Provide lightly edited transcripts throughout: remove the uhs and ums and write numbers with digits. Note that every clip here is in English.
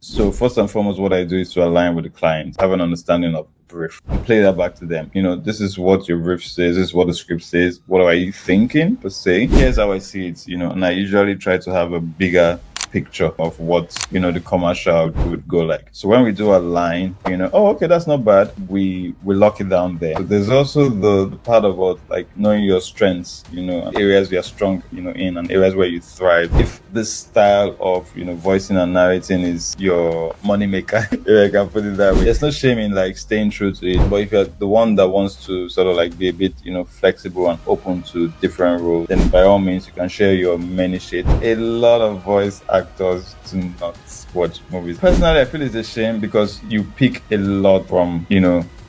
So first and foremost, what I do is to align with the client, have an understanding of the brief, and play that back to them. This is what your brief says, this is what the script says. What are you thinking per se? Here's how I see it, and I usually try to have a bigger picture of what the commercial would go like. So when we do a line, oh, okay, that's not bad, we lock it down there. So there's also the part about like knowing your strengths, areas you're strong in, and areas where you thrive. If this style of voicing and narrating is your money maker, if I can put it that way, there's no shame in like staying true to it. But if you're the one that wants to sort of like be a bit flexible and open to different roles, then by all means you can share your many shades. A lot of voice actors do not watch movies. Personally, I feel it's a shame because you pick a lot from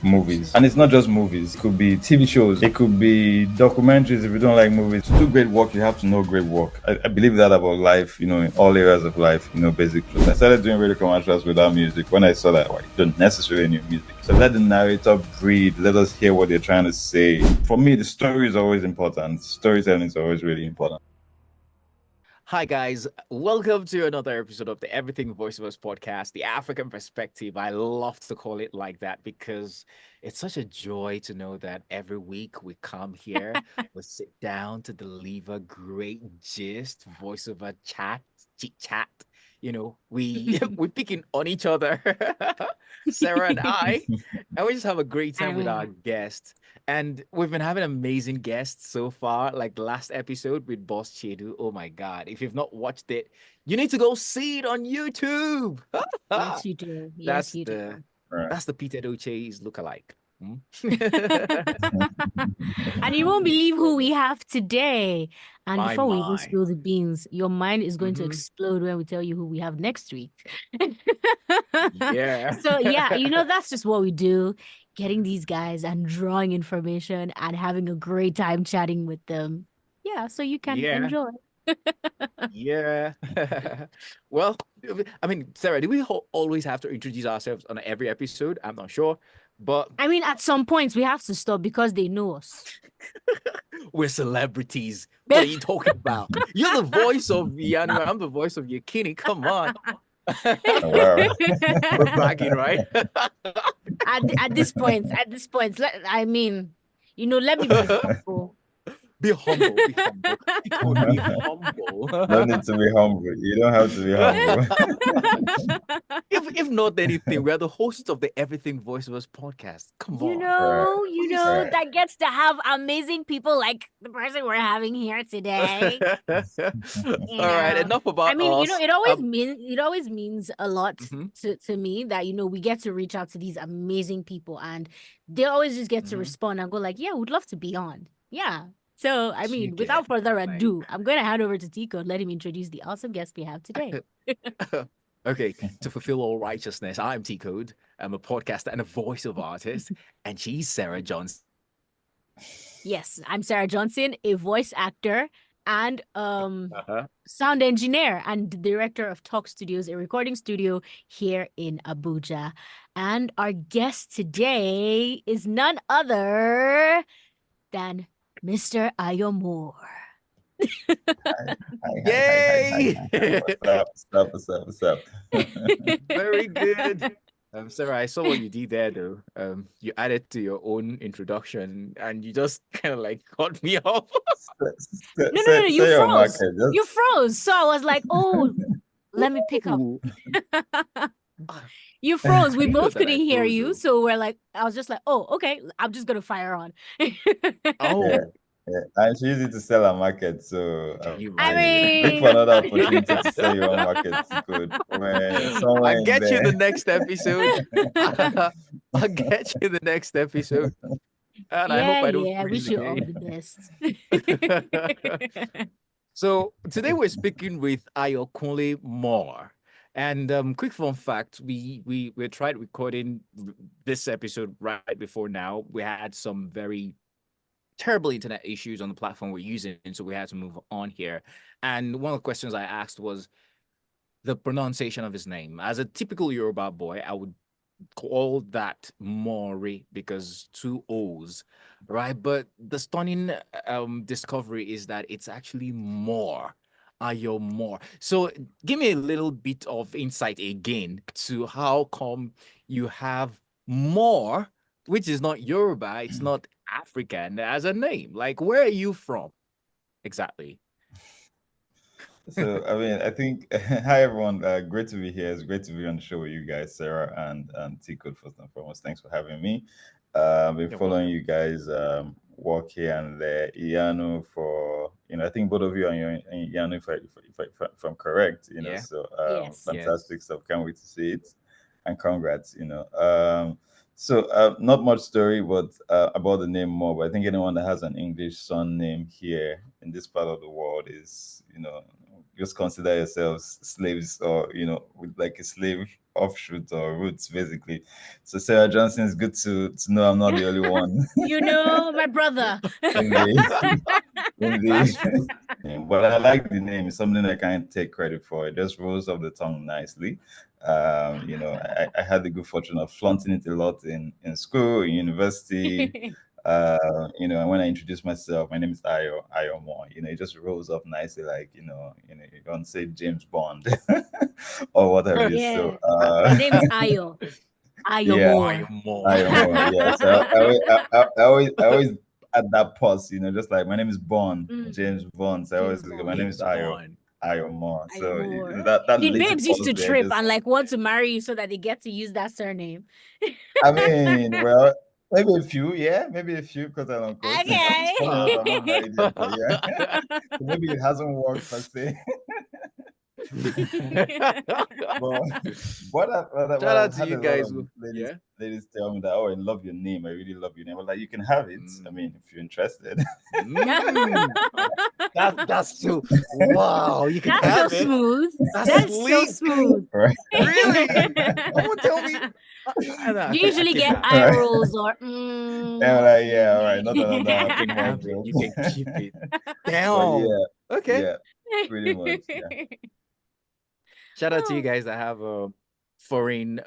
movies, and it's not just movies. It could be TV shows, it could be documentaries. If you don't like movies, to do great work you have to know great work. I believe that about life, in all areas of life, basically. I started doing radio commercials without music when I saw that I don't necessarily need music. So let the narrator breathe, let us hear what they're trying to say. For me, the story is always important. Storytelling is always really important. Hi, guys. Welcome to another episode of the Everything Voiceovers podcast, the African perspective. I love to call it like that because it's such a joy to know that every week we come here, we sit down to deliver great gist, voiceover chat, chit chat. We picking on each other, Sarah and I, and we just have a great time with our guests. And we've been having amazing guests so far, like the last episode with Boss Chedu. Oh my God. If you've not watched it, you need to go see it on YouTube. Yes, you do. Yes, That's you do. the Right. that's the Peter Doche's lookalike. Hmm? And you won't believe who we have today. And My, before we even my. spill the beans, your mind is going to Mhm. explode when we tell you who we have next week. Yeah. So, yeah, that's just what we do, getting these guys and drawing information and having a great time chatting with them. Yeah, so you can Yeah. enjoy. Yeah. Well, I mean, Sarah, do we always have to introduce ourselves on every episode? I'm not sure, but I mean, at some points, we have to stop because they know us. we're celebrities. What are you talking about? You're the voice of Yanu. I'm the voice of Yakini. Come on. Oh, wow. We're bragging, right? at this point, I mean, let me be humble. Be humble. Be humble. Be humble. No need to be humble. You don't have to be humble. If not anything, we are the hosts of the Everything Voiceovers podcast. Come on. Right. That gets to have amazing people like the person we're having here today. All right, enough about I mean, us. it always means a lot to me that we get to reach out to these amazing people, and they always just get to respond and go like, yeah, we'd love to be on. Yeah. So, I mean, without further ado, I'm going to hand over to tcode, let him introduce the awesome guest we have today. Okay, to fulfill all righteousness, I'm tcode. I'm a podcaster and a voiceover artist, and she's Sarah Johnson. Yes, I'm Sarah Johnson, a voice actor and sound engineer and director of Talk Studios, a recording studio here in Abuja. And our guest today is none other than Mr. Ayo Moore. Yay! What's up? Very good. Sarah, I saw what you did there, though. You added to your own introduction, and you just kind of like cut me off. No, you froze. You froze. So I was like, oh, let me pick up. You froze. We both couldn't hear you. So we're like, I was just like, oh, okay. I'm just going to fire on. Yeah. And she's easy to sell a market, so I mean, look for another opportunity to sell your own market. Good. I'll get you the next episode. I'll get you the next episode. And I hope I don't. I wish you all the best. So today we're speaking with Ayo Moore. And quick fun fact, we tried recording this episode right before now. We had some very terrible internet issues on the platform we're using, so we had to move on here. And one of the questions I asked was the pronunciation of his name. As a typical Yoruba boy, I would call that Mori because 2 O's, right? But the stunning discovery is that it's actually Moore. Ayo Moore. So give me a little bit of insight again to how come you have more, which is not Yoruba, it's not African as a name. Like, where are you from exactly? So, I mean, I think, hi everyone. Great to be here. It's great to be on the show with you guys, Sarah and Tcode. First and foremost, thanks for having me. Been You're following welcome. you guys work here and there. Ianu for I think both of you are in Ianu, if I'm correct. Yeah. So Yes. fantastic Yes. stuff. Can't wait to see it, and congrats. So not much story, but about the name more. But I think anyone that has an English son name here in this part of the world is just consider yourselves slaves, or with like a slave offshoot or roots basically. So Sarah Johnson, is good to know I'm not the only one My brother. in That's the true. but I like the name. It's something I can't take credit for. It just rolls off the tongue nicely. I had the good fortune of flaunting it a lot in school, in university. And when I introduce myself, my name is Ayo Moore. It just rolls up nicely, like you don't say James Bond or what have you. So Yeah. My name is Ayo. Ayo yeah, Ayo Moore. Moore. Ayo Moore. Yeah, so I always add that pause, just like my name is Bond, Mm, James Bond. So I always James go, my Bond. name is James Bond. Ayo Moore. Ayo So Moore. that The little babes used pause to there trip just, and like want to marry you so that they get to use that surname. I mean, well, maybe a few, yeah, maybe a few, quote unquote. Okay. Funny enough, I'm not married yet, but yeah. So maybe it hasn't worked per se. But Shout out I've to had you a lot guys. of Yeah. ladies tell me that, oh, I love your name. I really love your name. But like, you can have it. I Mm. mean, if you're interested. Mm. That's too wow. You can That's so have it. smooth. That's That is so sweet. smooth. Right. Really? Don't tell me. You I usually keep get that. eye Right. rolls or And I'm like, yeah, all right, not You another can more have it. joke. You can keep it. But Damn. yeah, Okay. yeah, pretty much. Yeah. Shout out to you Oh, guys that have a foreign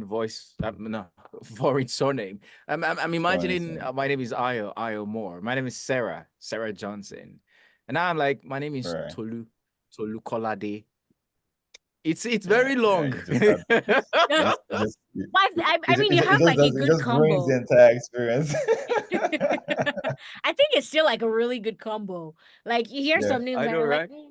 voice, no, foreign surname. I'm Fine. imagining my name is Ayo Moore. My name is Sarah Johnson, and now I'm like, my name is Right. Tolu Kolade. It's Yeah. very Yeah. long. You just have but I mean, you it have just like a does it good just ruins the combo. entire experience. I think it's still like a really good combo. Like you hear Yeah. some names I and know, you're like, right?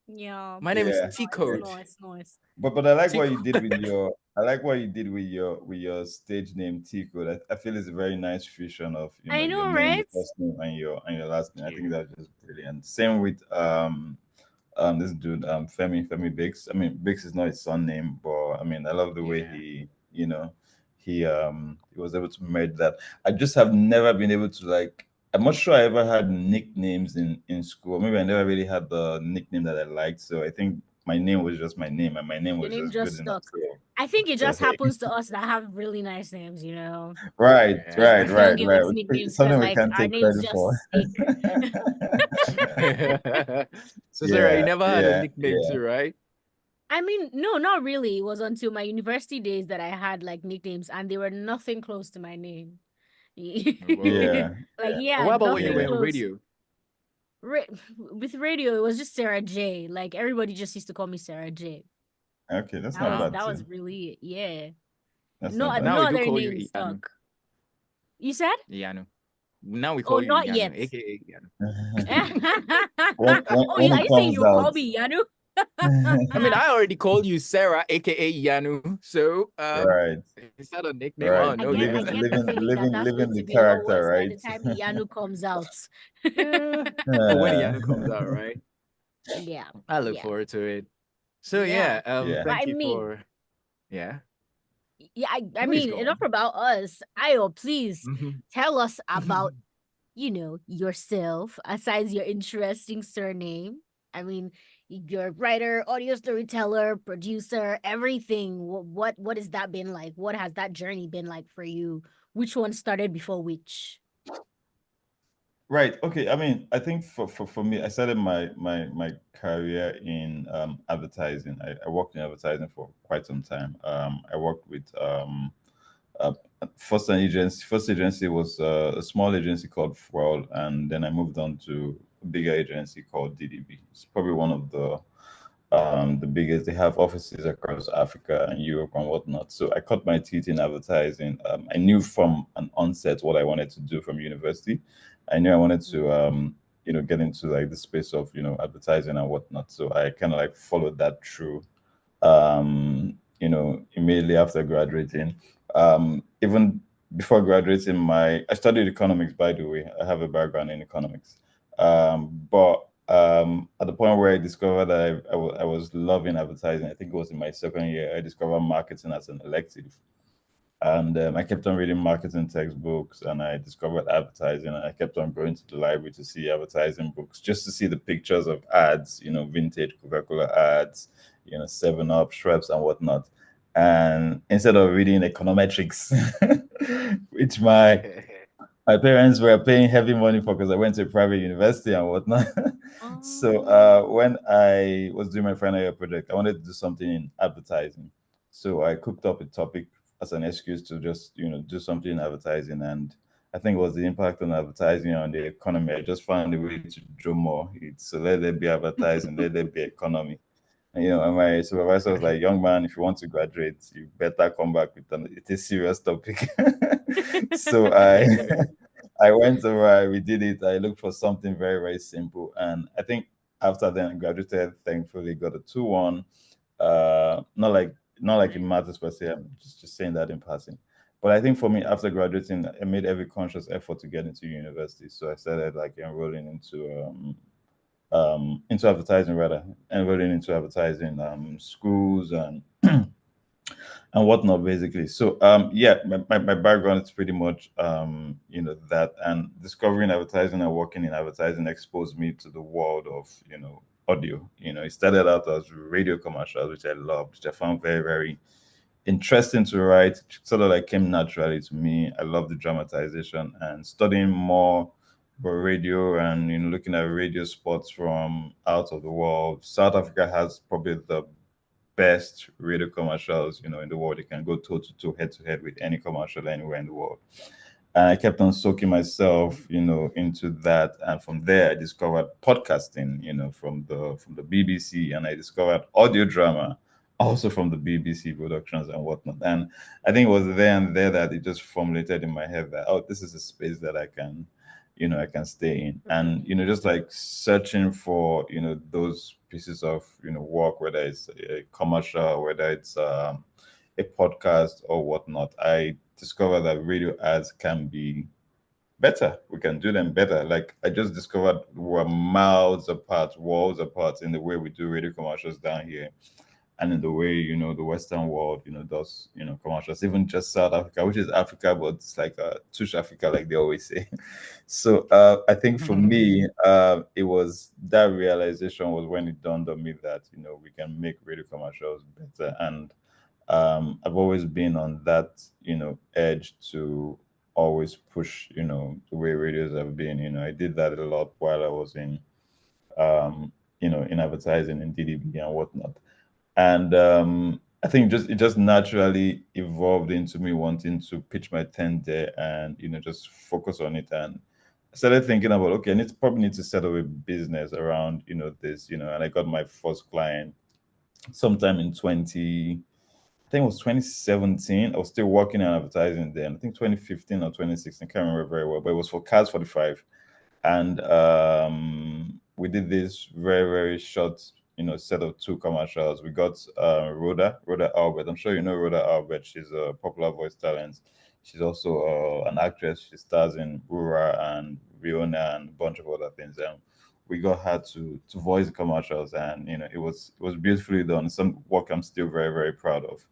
yeah, My name is Yeah. nice, tcode. nice, nice. But I like what you did with Tcode. your I like what you did with your stage name T code. I feel it's a very nice fusion of I your know, name, your right? first name, and your last name. I think You. that's just brilliant. Same with this dude Femi Biggs. I mean, Biggs is not his son name, but I mean, I love the way Yeah. he was able to merge that. I just have never been able to, like, I'm not sure I ever had nicknames in school. Maybe I never really had the nickname that I liked. So I think my name was just my name, and my name Your was name just good just enough. stuck. I think it So just hey, happens to us that have really nice names, you know. right, Yeah. We don't give right. us nicknames because Something we like can't our take names credit for. just stick. So Sarah, you Yeah, never had a yeah, nickname yeah. too, right? I mean, no, not really. It was until my university days that I had like nicknames and they were nothing close to my name. Whoa. Yeah, Like, And yeah, what about when you were nothing yeah. in close. radio? With radio, it was just Sarah J. Like everybody just used to call me Sarah J. Okay, that's That not was Wow. bad that was too. really it. Yeah. That's No, not bad. Now no we do other call you name Iyanu. stuck. You said? Iyanu. Now we Oh, call you not Iyanu, yet. aka Iyanu. Oh, When are it you saying comes you'll call out. me Yanu? I mean, I already called you Sarah, aka Iyanu. So Right, is that a nickname? I right. don't know yet. I get the feeling that that's Living going to the be a lot character, worse by the right? time Yanu comes out. Yeah. Oh, when Uh, Iyanu comes out, right? Yeah, I look yeah, forward to it. So yeah. yeah, yeah. But thank I you mean, for yeah. yeah, I Please mean, go enough on. about us. Ayo, please Mhm. tell us about, yourself, aside your interesting surname. I mean, you're a writer, audio storyteller, producer, everything. What has that been like? What has that journey been like for you? Which one started before which? Right. Okay. I mean, I think for me, I started my career in advertising. I worked in advertising for quite some time. I worked with uh, first agency was a small agency called Fuel, and then I moved on to a bigger agency called DDB. It's probably one of the biggest. They have offices across Africa and Europe and whatnot. So I cut my teeth in advertising. I knew from an onset what I wanted to do from university. I knew I wanted to get into like the space of advertising and whatnot. So I kind of like followed that through. Immediately after graduating, even before graduating, I studied economics. By the way, I have a background in economics. But at the point where I discovered that I was loving advertising, I think it was in my second year, I discovered marketing as an elective. And I kept on reading marketing textbooks, and I discovered advertising, and I kept on going to the library to see advertising books, just to see the pictures of ads, vintage Coca-Cola ads, 7-Up, Schweppes, and whatnot. And instead of reading econometrics, which my parents were paying heavy money for because I went to a private university and whatnot. So when I was doing my final year project, I wanted to do something in advertising. So I cooked up a topic as an excuse to just do something in advertising, and I think it was the impact on advertising on the economy. I just found a way to draw more. So let there be advertising, let there be economy. And my supervisor was like, "Young man, if you want to graduate, you better come back with it's a serious topic." So I went over, we did it. I looked for something very, very simple. And I think after then I graduated, thankfully got a 2-1. Not like it matters per se. I'm just saying that in passing. But I think for me, after graduating, I made every conscious effort to get into university. So I started like enrolling into advertising, rather enrolling into advertising schools and and whatnot, basically. So yeah, my background is pretty much that, and discovering advertising and working in advertising exposed me to the world of audio. It started out as radio commercials, which I loved, which I found very, very interesting to write. It sort of like came naturally to me. I love the dramatization and studying more about radio, and looking at radio spots from out of the world. South Africa has probably the best radio commercials in the world. You can go toe to toe, head to head with any commercial anywhere in the world. And I kept on soaking myself into that, and from there I discovered podcasting from the BBC, and I discovered audio drama also from the BBC productions and whatnot. And I think it was there and there that it just formulated in my head that, oh, this is a space that I can stay in. And just like searching for those pieces of work, whether it's a commercial, whether it's a podcast or whatnot, I discovered that radio ads can be better. We can do them better. Like I just discovered we're miles apart, walls apart in the way we do radio commercials down here, and in the way the Western world does commercials. Even just South Africa, which is Africa, but it's like touch Africa, like they always say. So I think for me, it was that realization was when it dawned on me that we can make radio commercials better. And I've always been on that edge to always push the way radios have been. I did that a lot while I was in advertising in DDB and whatnot. And I think it just naturally evolved into me wanting to pitch my tent there and just focus on it. And I started thinking about, okay, probably need to set up a business around this, and I got my first client sometime in 20, I think it was 2017. I was still working on advertising then. I think 2015 or 2016, can't remember very well, but it was for Cars 45. And we did this very, very short set of 2 commercials. We got Rhoda Albert. I'm sure you know Rhoda Albert. She's a popular voice talent. She's also an actress. She stars in Rura and Riona and a bunch of other things. We got her to voice the commercials, and it was beautifully done. Some work I'm still very, very proud of.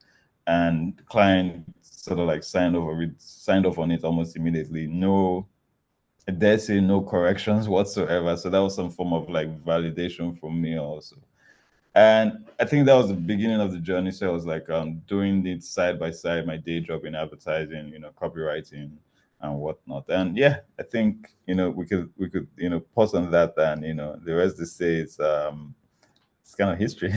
And the client sort of like signed off on it almost immediately. No, I dare say no corrections whatsoever. So that was some form of like validation for me also. And I think that was the beginning of the journey. So I was like doing it side by side, my day job in advertising, copywriting and whatnot. And yeah, I think we could pause on that, and the rest to say it's it's kind of history.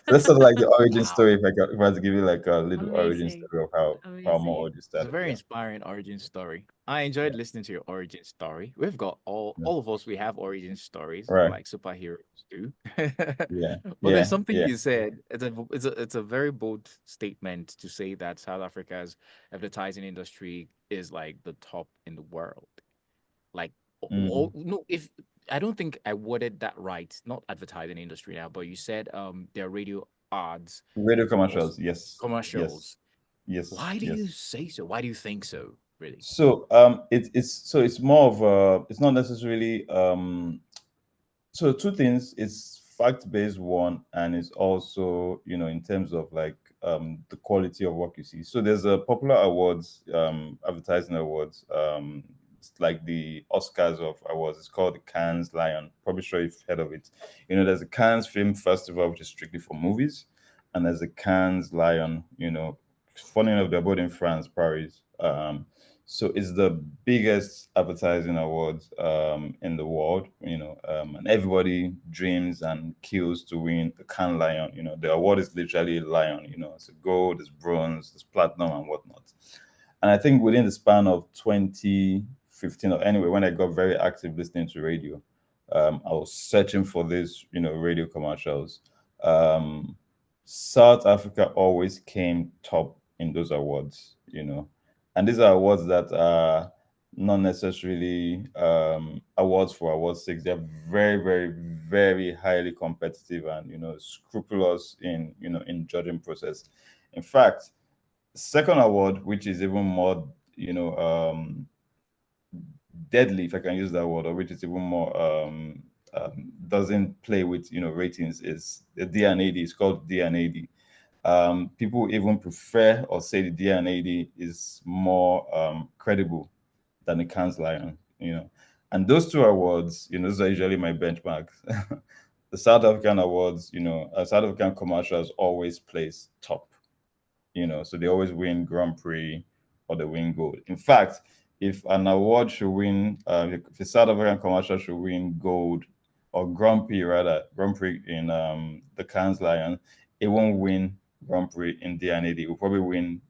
So that's sort of like the origin Wow. story. If I had to give you like a little origin Amazing. story of how more Amazing. audio It's a started. very Yeah, inspiring origin story. I enjoyed yeah, listening to your origin story. We've got yeah. all of us, we have origin stories Right. like superheroes do. Yeah, But there's yeah, something yeah. you said. It's a very bold statement to say that South Africa's advertising industry is like the top in the world. Like, Mm. no, if I don't think I worded that right. Not advertising industry now, but you said there are radio ads Radio or commercials. Yes, yes, commercials. yes, Why do you yes. say so? Why do you think so? Really? So it's more of it's not necessarily so two things. It's fact-based one, and it's also, in terms of like the quality of work you see. So there's a popular awards, advertising awards, it's like the Oscars of awards. It's called the Cannes Lion. Probably sure you've heard of it. There's a Cannes Film Festival, which is strictly for movies, and there's a Cannes Lion. Funny enough, they're both in France, Paris. So it's the biggest advertising awards in the world, and everybody dreams and kills to win the Cannes Lion. The award is literally a lion. It's a gold, it's bronze, it's platinum, and whatnot. And I think within the span of 2015, or anyway, when I got very active listening to radio, I was searching for this, radio commercials. Um, South Africa always came top in those awards, and these are awards that are not necessarily awards for awards sake. They're very, very, very highly competitive and scrupulous in judging process. In fact, second award, which is even more deadly, if I can use that word, or which is even more doesn't play with ratings, is the DNAD. It's called DNAD. People even prefer or say the DNAD is more credible than the Cannes Lion. And those two awards, those are usually my benchmarks. The South African awards, South African commercials always place top. So they always win Grand Prix or they win gold. In fact, if an award should win, if a South African commercial should win gold or Grand Prix, rather, Grand Prix in the Cannes Lion, it won't win Grand Prix in DNAD. It will probably win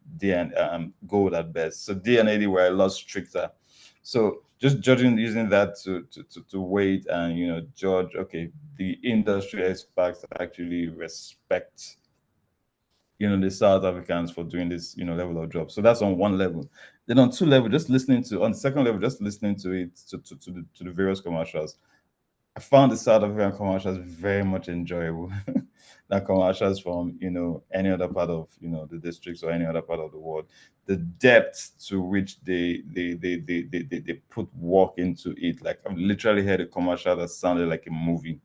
gold at best. So DNAD were a lot stricter. So just judging using that to weight and judge, okay, the industry experts actually respect the South Africans for doing this, level of job. So that's on one level. Then on two level, on the second level, just listening to it to the various commercials. I found the South African commercials very much enjoyable than commercials from any other part of the districts or any other part of the world. The depth to which they put work into it, like I've literally heard a commercial that sounded like a movie,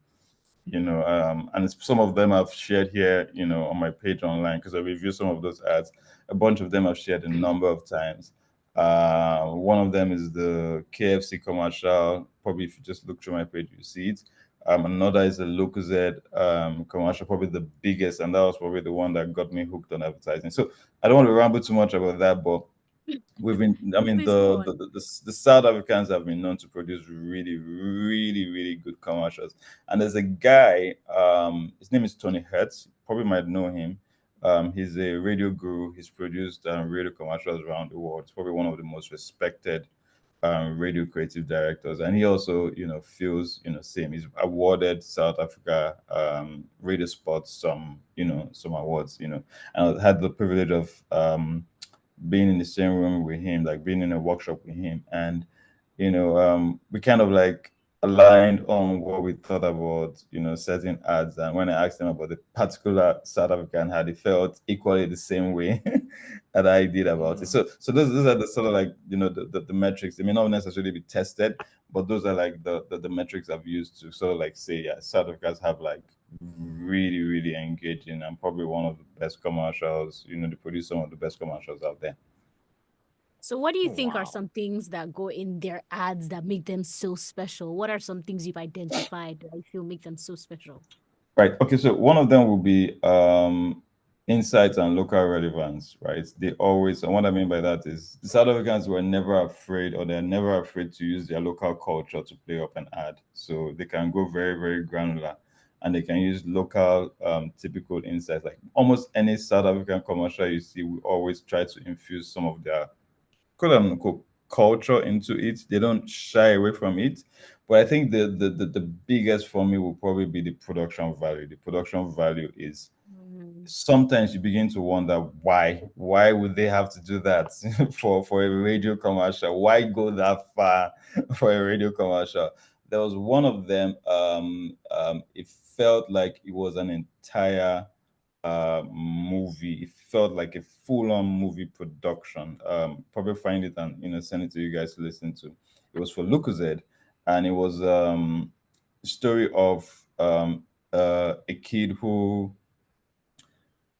and some of them I've shared here, on my page online because I review some of those ads. A bunch of them I've shared a number of times. One of them is the KFC commercial. Probably if you just look through my page, you see it. Another is the Lucozade commercial, probably the biggest, and that was probably the one that got me hooked on advertising. So I don't want to ramble too much about that, but I mean, Please go on. the South Africans have been known to produce really, really, really good commercials. And there's a guy, his name is Tony Hertz. You probably might know him. He's a radio guru. He's produced radio commercials around the world. He's probably one of the most respected radio creative directors, and he also feels same. He's awarded South Africa radio spots some awards, and I had the privilege of being in the same room with him, like being in a workshop with him, and we kind of like aligned on what we thought about certain ads. And when I asked him about the particular South African ad, he felt equally the same way that I did about it. So those are the sort of like the metrics. They may not necessarily be tested, but those are like the metrics I've used to sort of like say, yeah, South Africans have like really, really engaging and probably one of the best commercials. They produce some of the best commercials out there. So, what do you think are Wow. some things that go in their ads that make them so special? What are some things you've identified that you feel make them so special? Right. Okay. So one of them will be insights and local relevance, right? They always, and what I mean by that is the South Africans were never afraid, or they're never afraid to use their local culture to play up an ad. So they can go very, very granular. and they can use local typical insights. Like almost any South African commercial you see, we always try to infuse some of their quote unquote culture into it. They don't shy away from it. But I think the biggest for me will probably be the production value. The production value is Mhm. sometimes you begin to wonder why would they have to do that for a radio commercial? Why go that far for a radio commercial? There was one of them. It felt like it was an entire movie. It felt like a full-on movie production. Probably find it and send it to you guys to listen to. It was for Lucozade, and it was story of a kid who,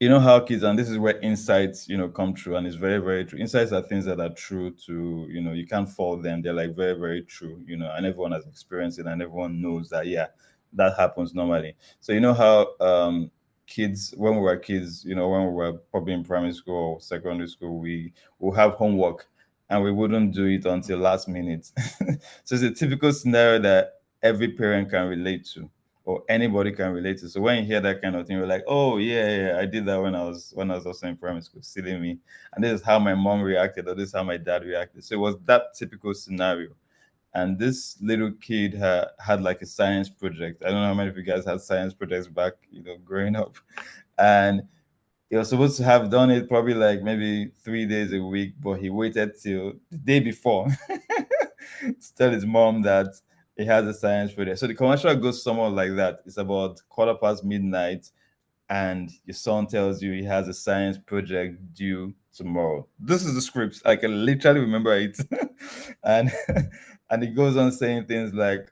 how kids, and this is where insights come true, and it's very very true. Insights are things that are true to, you can't fault them. They're like very very true, and everyone has experienced it, and everyone knows that, yeah, that happens normally. So how kids, when we were kids, when we were probably in primary school or secondary school, we will have homework and we wouldn't do it until last minute. So it's a typical scenario that every parent can relate to, or anybody can relate to. So when you hear that kind of thing, you're like, oh yeah, yeah, I did that when I was also in primary school, silly me. And this is how my mom reacted, or this is how my dad reacted. So it was that typical scenario. And this little kid had like a science project. I don't know how many of you guys had science projects back, growing up. And he was supposed to have done it probably like maybe 3 days a week, but he waited till the day before to tell his mom that he has a science project. So the commercial goes somewhat like that. It's about quarter past midnight, and your son tells you he has a science project due tomorrow. This is the script. I can literally remember it. and and it goes on saying things like,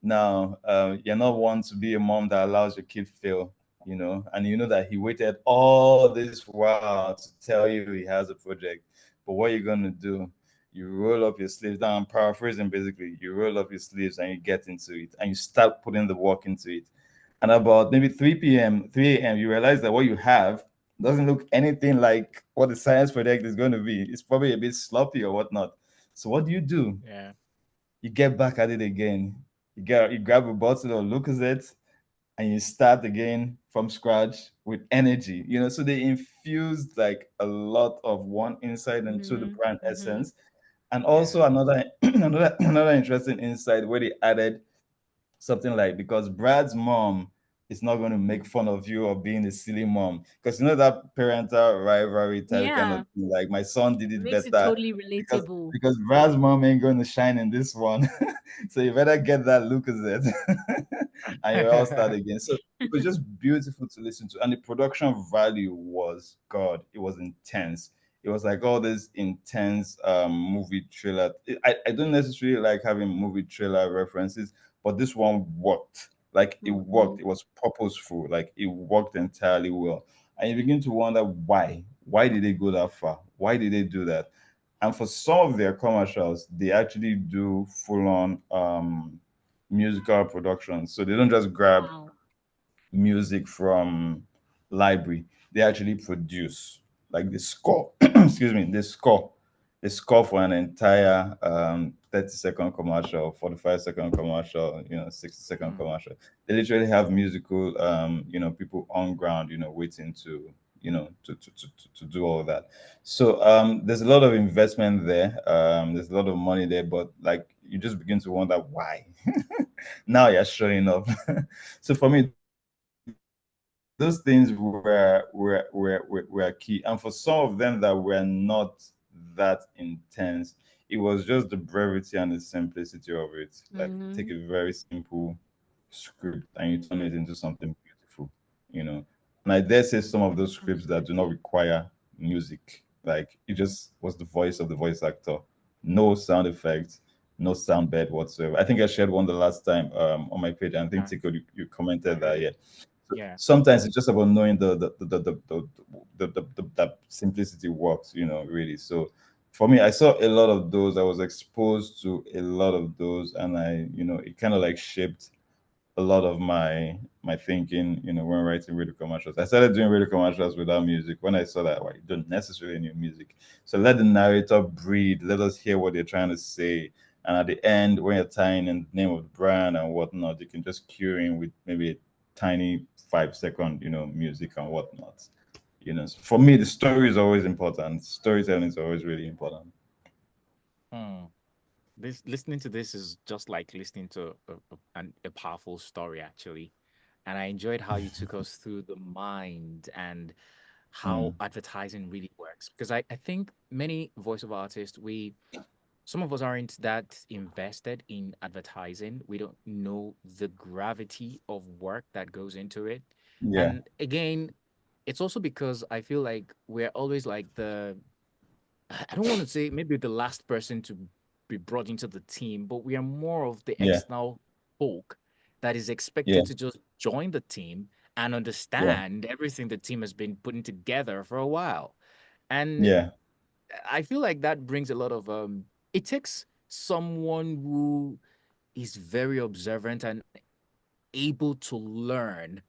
now, you're not one to be a mom that allows your kid fail, and you know that he waited all this while to tell you he has a project. But what you're gonna do, you roll up your sleeves. Now I'm paraphrasing, basically. You roll up your sleeves and you get into it, and you start putting the work into it. And about maybe 3 p.m., 3 a.m., you realize that what you have doesn't look anything like what the science project is going to be. It's probably a bit sloppy or whatnot. So what do? Yeah. You get back at it again. You grab a bottle of Lucozade and you start again from scratch with energy. So they infused like a lot of one insight into the Mhm. brand Mhm. essence. And Yeah. also another another interesting insight where they added something like, because Brad's mom is not going to make fun of you of being a silly mom, because that parental rivalry type kind of Yeah, thing, like my son did it makes it better, totally because relatable. Brad's mom ain't going to shine in this one. So you better get that Lucozade and you all start again. So it was just beautiful to listen to, and the production value was, god, it was intense. It was like all this intense movie trailer. I don't necessarily like having movie trailer references, but this one worked. Like it worked. Mhm. It was purposeful. Like it worked entirely well. And you begin to wonder why. Why did they go that far? Why did they do that? And for some of their commercials, they actually do full on musical productions. So they don't just grab Wow. music from library. They actually produce like the score. Excuse me, the score for an entire 30-second commercial, 45-second commercial, 60-second Hmm. commercial. They literally have musical people on ground, waiting to to do all that. So there's a lot of investment there. There's a lot of money there, but like you just begin to wonder why. Now you're showing up. So for me, those things were key, and for some of them that were not that intense, it was just the brevity and the simplicity of it. Like you take Mhm. a very simple script and you turn it into something beautiful, and I dare say some of those scripts that do not Absolutely. require music, like it just was the voice of the voice actor, no sound effects, no sound bed whatsoever. I think I shared one the last time on my page, and I think I, Tico, you I commented heard that, it. yeah. Yeah. Sometimes it's just about knowing that simplicity works, really. So for me, I saw a lot of those. I was exposed to a lot of those, and it kind of like shaped a lot of my thinking, when writing radio commercials. I started doing radio commercials without music when I saw that, well, you don't necessarily need music. So let the narrator breathe, let us hear what they're trying to say, And at the end, when you're tying in the name of the brand and whatnot, you can just cue in with maybe a tiny 5 second, music and whatnot. So for me, the story is always important. Storytelling is always really important. Hmm. This listening to this is just like listening to a powerful story, actually. And I enjoyed how you took us through the mind and how Mm, advertising really works. Because I think many voiceover artists, some of us aren't that invested in advertising. We don't know the gravity of work that goes into it. yeah, And again, it's also because I feel like we're always like I don't want to say maybe the last person to be brought into the team, but we are more of the yeah, external folk that is yeah, expected to just join the team and yeah, understand everything the team has been putting together for a while. And yeah, I feel like that brings a lot of it takes someone who is very observant and able to learn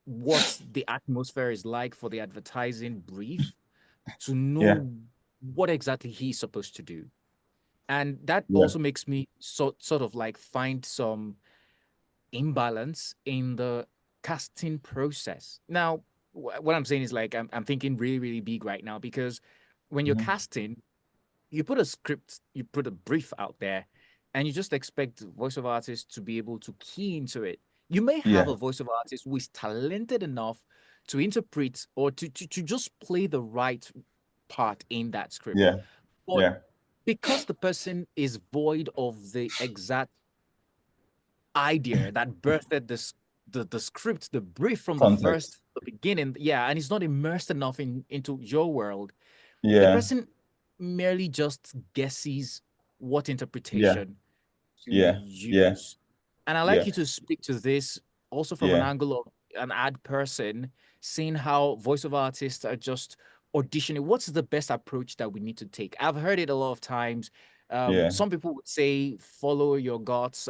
what the atmosphere is like for the advertising brief to yeah, know what exactly he's supposed to do. And that yeah, also makes me sort of like find some imbalance in the casting process. Now, what I'm saying is like I'm thinking really, really big right now because when you're mhm, casting, you put a script, you put a brief out there, and you just expect voiceover artists to be able to key into it. You may have yeah, a voiceover artist who is talented enough to interpret or to just play the right part in that script. yeah, But yeah. because the person is void of the exact idea that birthed the script, the brief from Context. the beginning, yeah, and he's not immersed enough into your world, the Yeah, person merely just guesses what yeah, interpretation to yeah, yeah, use. And I like yeah, you to speak to this also from an yeah, angle of an ad person, seeing how voiceover artists are just auditioning. What's the best approach that we need to take? I've heard it a lot of times. yeah, Some people would say follow your guts,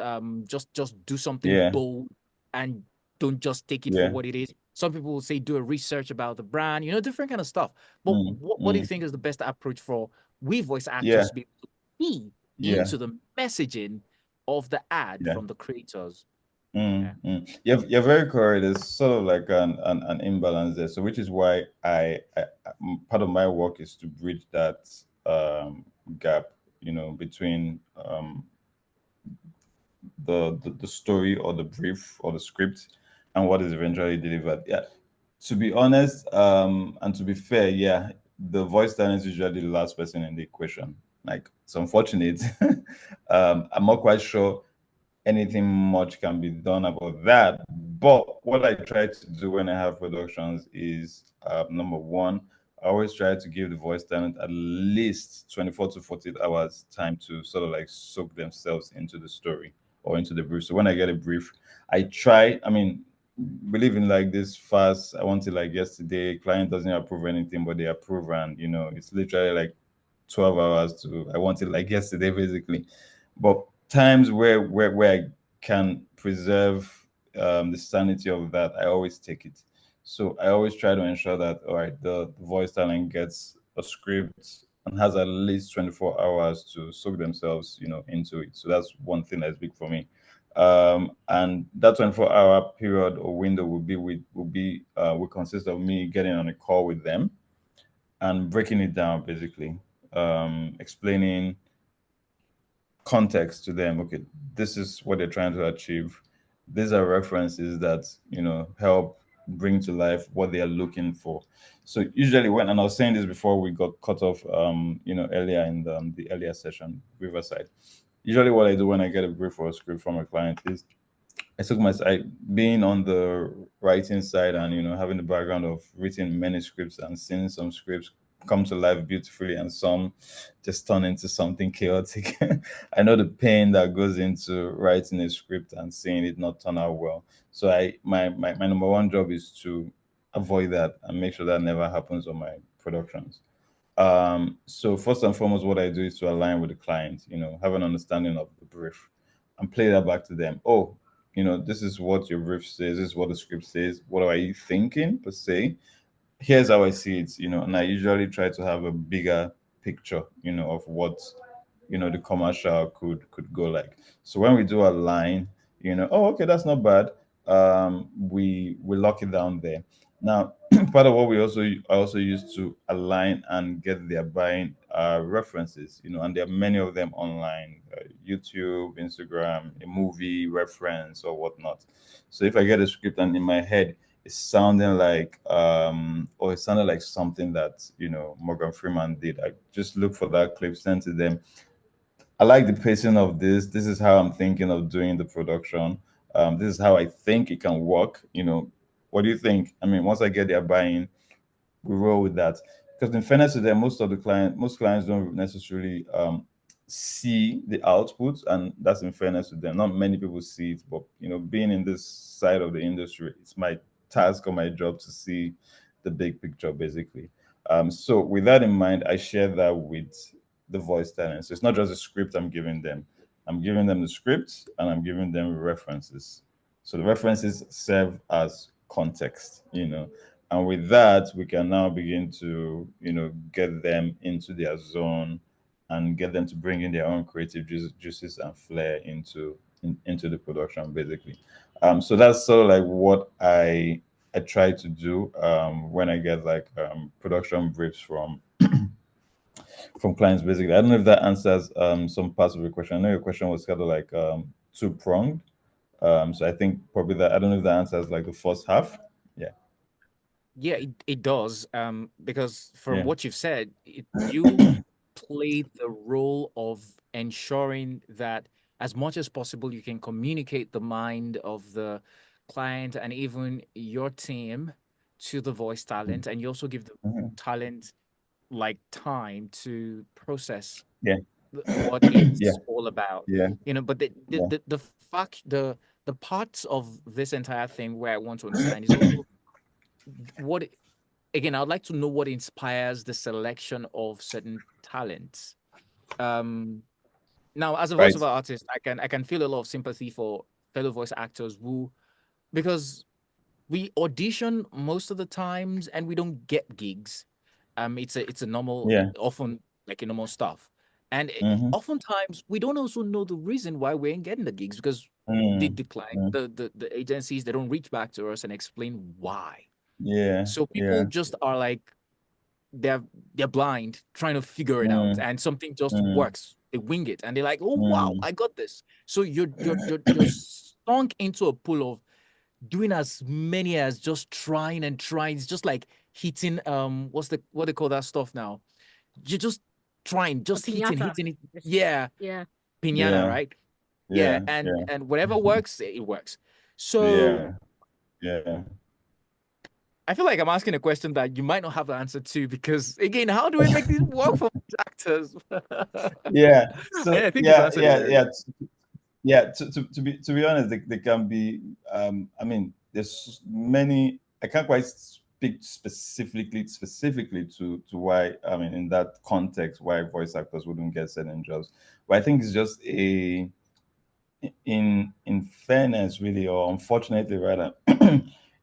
just do something yeah, bold and don't just take it for yeah. what it is. Some people will say do a research about the brand, different kind of stuff. But Mm, what do you mm, think is the best approach for we voice actors yeah, to be able to key yeah, into the messaging of the ad yeah. from the creators? Mm, Yeah. mm. You're very correct. There's sort of like an imbalance there. So, which is why part of my work is to bridge that gap, between the story or the brief or the script and what is eventually delivered. Yeah. To be honest, and to be fair, yeah, the voice talent is usually the last person in the equation. Like, it's unfortunate. I'm not quite sure anything much can be done about that. But what I try to do when I have productions is number one, I always try to give the voice talent at least 24 to 48 hours time to sort of like soak themselves into the story or into the brief. So when I get a brief, I try, I mean, believe in like this fast, I want it like yesterday, client doesn't approve anything, but they approve, and it's literally like 12 hours to I want it like yesterday basically. But times where I can preserve the sanity of that, I always take it. So I always try to ensure that all right, the voice talent gets a script and has at least 24 hours to soak themselves, into it. So that's one thing that's big for me. And that 24-hour period or window will consist of me getting on a call with them and breaking it down basically, explaining context to them. Okay, this is what they're trying to achieve. These are references that help bring to life what they are looking for. So usually when, and I was saying this before we got cut off, earlier in the earlier session, Riverside. Usually what I do when I get a brief or a script from a client is I took my being on the writing side and having the background of written many scripts and seeing some scripts come to life beautifully and some just turn into something chaotic. I know the pain that goes into writing a script and seeing it not turn out well. So my number one job is to avoid that and make sure that never happens on my productions. So first and foremost, what I do is to align with the client, have an understanding of the brief and play that back to them. Oh, this is what your brief says, this is what the script says. What are you thinking per se? Here's how I see it, and I usually try to have a bigger picture, of what the commercial could go like. So when we do a line, oh, okay, that's not bad. We lock it down there. Now, part of what I also use to align and get their buying references, and there are many of them online, YouTube, Instagram, a movie reference or whatnot. So if I get a script and in my head it's sounding like or it sounded like something that Morgan Freeman did, I just look for that clip, send to them. I like the pacing of this. This is how I'm thinking of doing the production. This is how I think it can work. What do you think? I mean, once I get their buy-in, we roll with that. Because in fairness to them, most clients don't necessarily see the output, and that's in fairness to them. Not many people see it, but being in this side of the industry, it's my task or my job to see the big picture, basically. So with that in mind, I share that with the voice talent. So it's not just a script I'm giving them. I'm giving them the script and I'm giving them references. So the references serve as context, and with that we can now begin to get them into their zone and get them to bring in their own creative juices and flair into the production, basically. So that's sort of like what I try to do when I get like production briefs from clients, basically. I don't know if that answers some parts of your question. I know your question was kind of like two pronged. So I think probably that, I don't know if that answers like the first half. Yeah. Yeah, it does. Because from Yeah. what you've said, you play the role of ensuring that as much as possible you can communicate the mind of the client and even your team to the voice talent, and you also give the Mhm. talent like time to process Yeah. what Yeah. it's all about. Yeah. But the the Yeah. the, the fact the parts of this entire thing where I want to understand is also what again, I would like to know what inspires the selection of certain talents. Um, Now, as a Right. voiceover artist, I can feel a lot of sympathy for fellow voice actors who, because we audition most of the times and we don't get gigs. It's a normal, Yeah. often like a normal stuff, and Mm-hmm. oftentimes we don't also know the reason why we ain't getting the gigs because Mm. the client, Mm. the agencies, they don't reach back to us and explain why. Yeah. So people Yeah. just are like they're they're blind trying to figure it out Mm. and something just Mm. works, they wing it and they're like, oh wow, Mm. I got this. So you're sunk into a pool of doing as many as just trying and trying. It's just like hitting what they call that stuff now. You're just trying, A just piñata. hitting it. Yes. Yeah, Yeah. piñata, Yeah. right? Yeah, Yeah. and Yeah. whatever works, it works. So Yeah. Yeah. I feel like I'm asking a question that you might not have the answer to because again, how do we make this work for actors? Yeah. And So I think you've yeah, answered it yeah, very yeah. well. Yeah, to be honest, they can be. I mean, there's many. I can't quite speak specifically to why. I mean, in that context, why voice actors wouldn't get certain jobs. But I think it's just in fairness, really, or unfortunately, rather,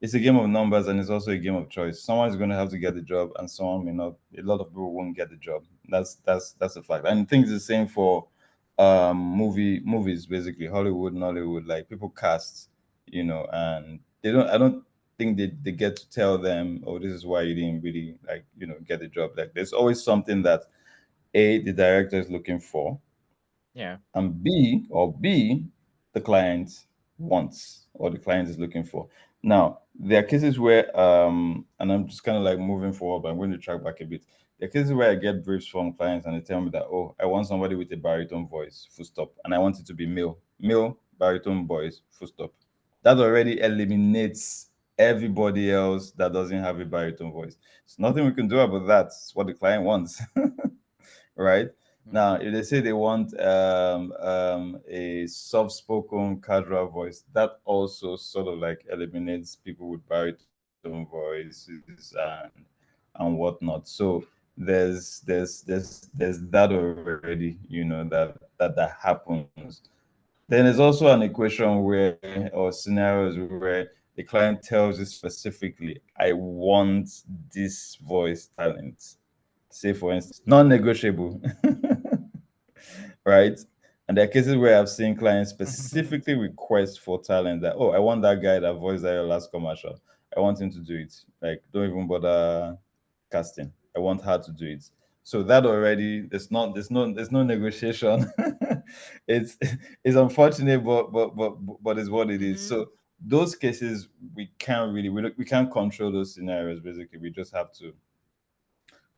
it's a game of numbers and it's also a game of choice. Someone's going to have to get the job, and someone may not. A lot of people won't get the job. That's a fact. And I think it's the same for movies, basically Hollywood, Nollywood. Like people cast, and they don't. I don't think they get to tell them, oh, this is why you didn't really like get the job. Like there's always something that the director is looking for, Yeah. and B, the client wants or the client is looking for. Now, there are cases where, and I'm just kind of like moving forward, but I'm going to track back a bit. There are cases where I get briefs from clients and they tell me that, oh, I want somebody with a baritone voice, full stop, and I want it to be male baritone voice, full stop. That already eliminates everybody else that doesn't have a baritone voice. It's nothing we can do about that. It's what the client wants. Right? Mhm. Now, if they say they want a soft-spoken casual voice, that also sort of like eliminates people with baritone voices and whatnot. So there's that already, that happens. Then there's also an equation where, or scenarios where the client tells you specifically, I want this voice talent. Say, for instance, non negotiable. right? And there are cases where I've seen clients specifically request for talent that, oh, I want that guy that voiced that last commercial. I want him to do it. Like, don't even bother casting. I want her to do it. So that already, there's no negotiation. it's it's unfortunate, but it's what it is. Mm-hmm. So those cases we can't really we can't control those scenarios. Basically, we just have to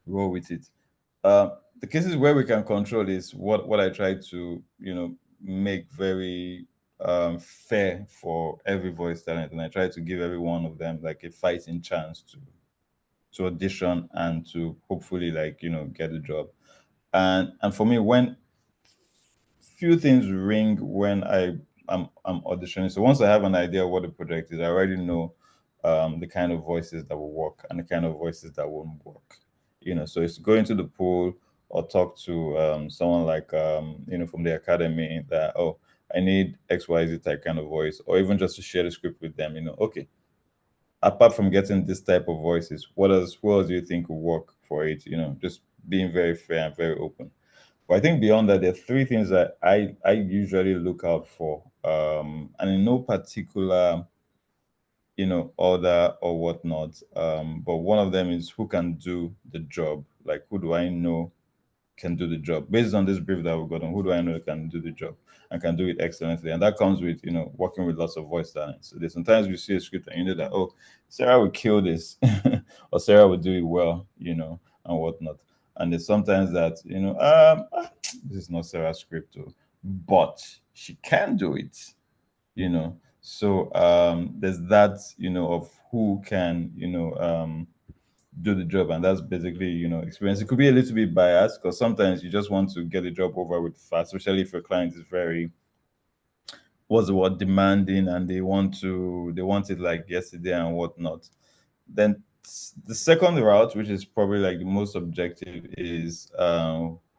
roll with it. The cases where we can control is what I try to make very fair for every voice talent, and I try to give every one of them like a fighting chance to audition and to hopefully get the job. And for me, when few things ring when I'm auditioning. So once I have an idea of what the project is, I already know the kind of voices that will work and the kind of voices that won't work. So it's going to the pool or talk to someone like from the academy that, oh, I need XYZ type kind of voice, or even just to share the script with them. Okay, apart from getting this type of voices, who else do you think will work for it? Just being very fair and very open. But I think beyond that, there are three things that I usually look out for, and in no particular order or whatnot. But one of them is who can do the job. Like, who do I know can do the job based on this brief that we've gotten? Who do I know can do the job and can do it excellently? And that comes with working with lots of voice talents. So there's sometimes you see a script and you know that, oh, Sarah would kill this, or Sarah would do it well, and whatnot. And there's sometimes that this is not Sarah's script, oh, but she can do it. So there's that of who can do the job, and that's basically experience. It could be a little bit biased because sometimes you just want to get the job over with fast, especially if your client is very, what's the word, demanding, and they want it like yesterday and whatnot. Then the second route, which is probably like the most objective, is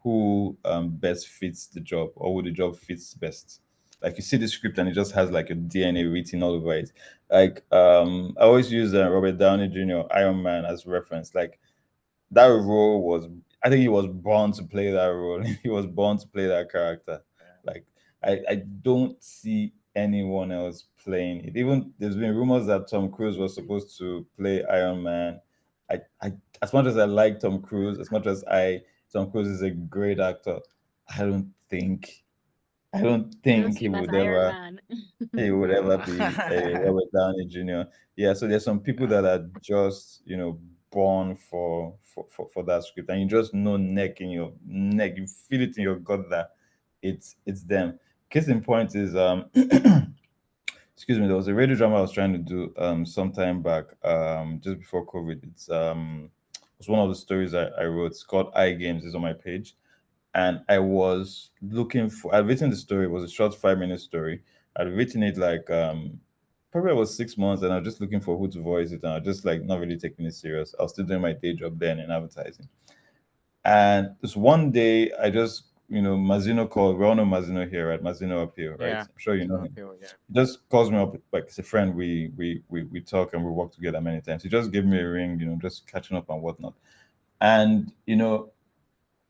who best fits the job, or who the job fits best. Like, you see the script and it just has like a DNA written all over it. Like, I always use Robert Downey Jr. Iron Man as reference. Like, that role was, I think he was born to play that role. He was born to play that character. Like, I don't see anyone else playing it. Even there's been rumors that Tom Cruise was supposed to play Iron Man. I as much as I like Tom Cruise, as much as Tom Cruise is a great actor, I don't think I don't You don't think see him as Iron Man. he would ever be a Robert Downey Jr. Yeah, so there's some people that are just, born for that script, and you just know neck in your neck, you feel it in your gut that it's them. Case in point is excuse me, there was a radio drama I was trying to do some time back, just before COVID. It's one of the stories I wrote. It's called I Games, is on my page, and I was looking for. I'd written the story. It was a short 5 minute story. I'd written it like probably about 6 months, and I was just looking for who to voice it, and I was just like not really taking it serious. I was still doing my day job then in advertising. And this one day, I just Mazino called. We all know Mazino here, right? Mazino up here, right? Yeah. I'm sure you know No him. appeal, yeah. He just calls me up like it's a friend. We talk and we work together many times. He just gave me a ring, just catching up and whatnot. And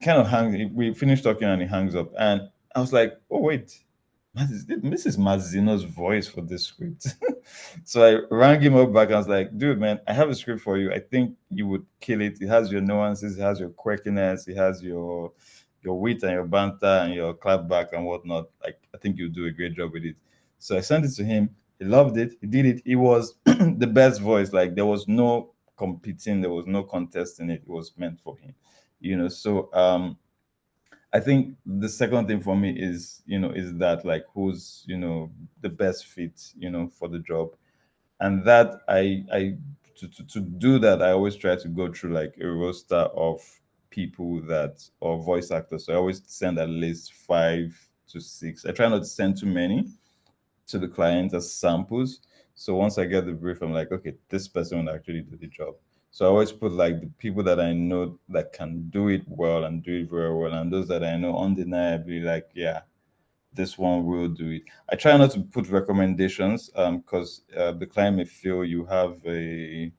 kind of we finished talking and he hangs up, and I was like, oh wait, this is Mazino's voice for this script. So I rang him up back and I was like, dude, man, I have a script for you. I think you would kill it. It has your nuances, it has your quirkiness, it has your wit and your banter and your clapback and whatnot. Like, I think you'll do a great job with it. So I sent it to him. He loved it. He did it. It was the best voice. Like, there was no competing, there was no contesting it. It was meant for him. So I think the second thing for me is that, like, who's the best fit for the job. And that I to do that, I always try to go through like a roster of people that, or voice actors. So I always send at least 5 to 6. I try not to send too many to the client as samples. So once I get the brief, I'm like, okay, this person will actually do the job. So I always put like the people that I know that can do it well and do it very well, and those that I know undeniably, like, yeah, this one will do it. I try not to put recommendations because the client may feel you have a,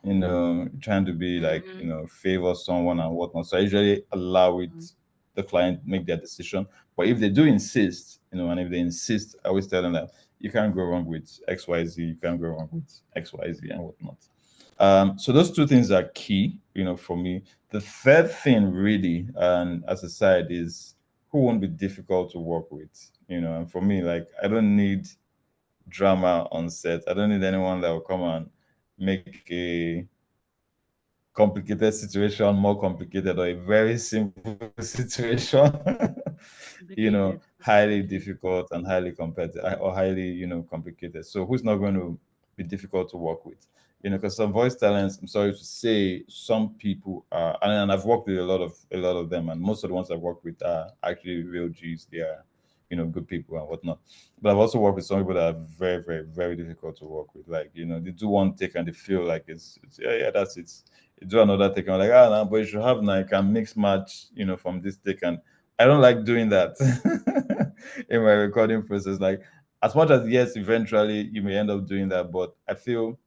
trying to be like, Mhm. favor someone and whatnot. So I usually allow it the client make their decision. But if they do insist, and if they insist, I always tell them that you can't go wrong with XYZ, you can't go wrong with XYZ and whatnot. So those two things are key, for me. The third thing, really, and as a side, is who won't be difficult to work with, and for me, like, I don't need drama on set. I don't need anyone that will come and make a complicated situation more complicated, or a very simple situation Complicated. highly difficult and highly competitive, or highly complicated. So who's not going to be difficult to work with? Because some voice talents, I'm sorry to say, some people are, and I've worked with a lot of them, and most of the ones I've worked with are actually real G's. They are good people and whatnot. But I've also worked with some people that are very, very, very difficult to work with. Like, they do one take and they feel like it's yeah, that's it. You do another take and like, no, but you should have, now you can mix match, from this take. And I don't like doing that in my recording process. Like, as much as, yes, eventually you may end up doing that, but I feel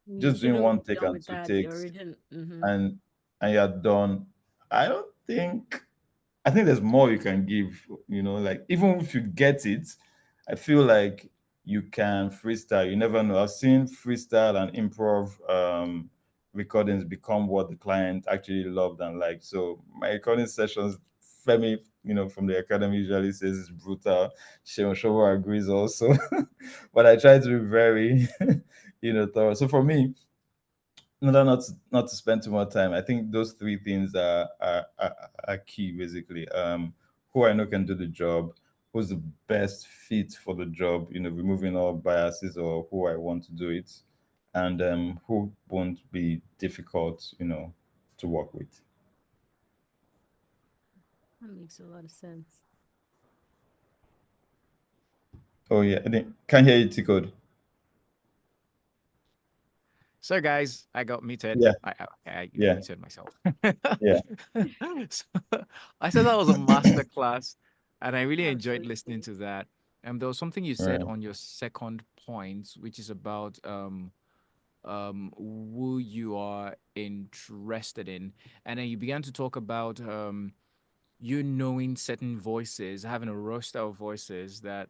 You just should doing have one take done and with two that. The takes, original. and you're done. I don't think I think there's more you can give, like, even if you get it, I feel like you can freestyle. You never know. I've seen freestyle and improv recordings become what the client actually loved and liked. So my recording sessions, Femi, from the academy usually says it's brutal. Showo agrees also. But I try to be very, thorough. So for me, no, not to spend too much time. I think those three things are key, basically. Who I know can do the job, who's the best fit for the job, removing all biases, or who I want to do it, and who won't be difficult, to work with. That makes a lot of sense. Oh yeah, can't hear you, tcode. So, guys, I got muted. Yeah, I yeah, muted myself. yeah. So, I said that was a master class, and I really That was so enjoyed listening sweet. to that. There was something you said Right. on your second point, which is about who you are interested in, and then you began to talk about you knowing certain voices, having a roster of voices that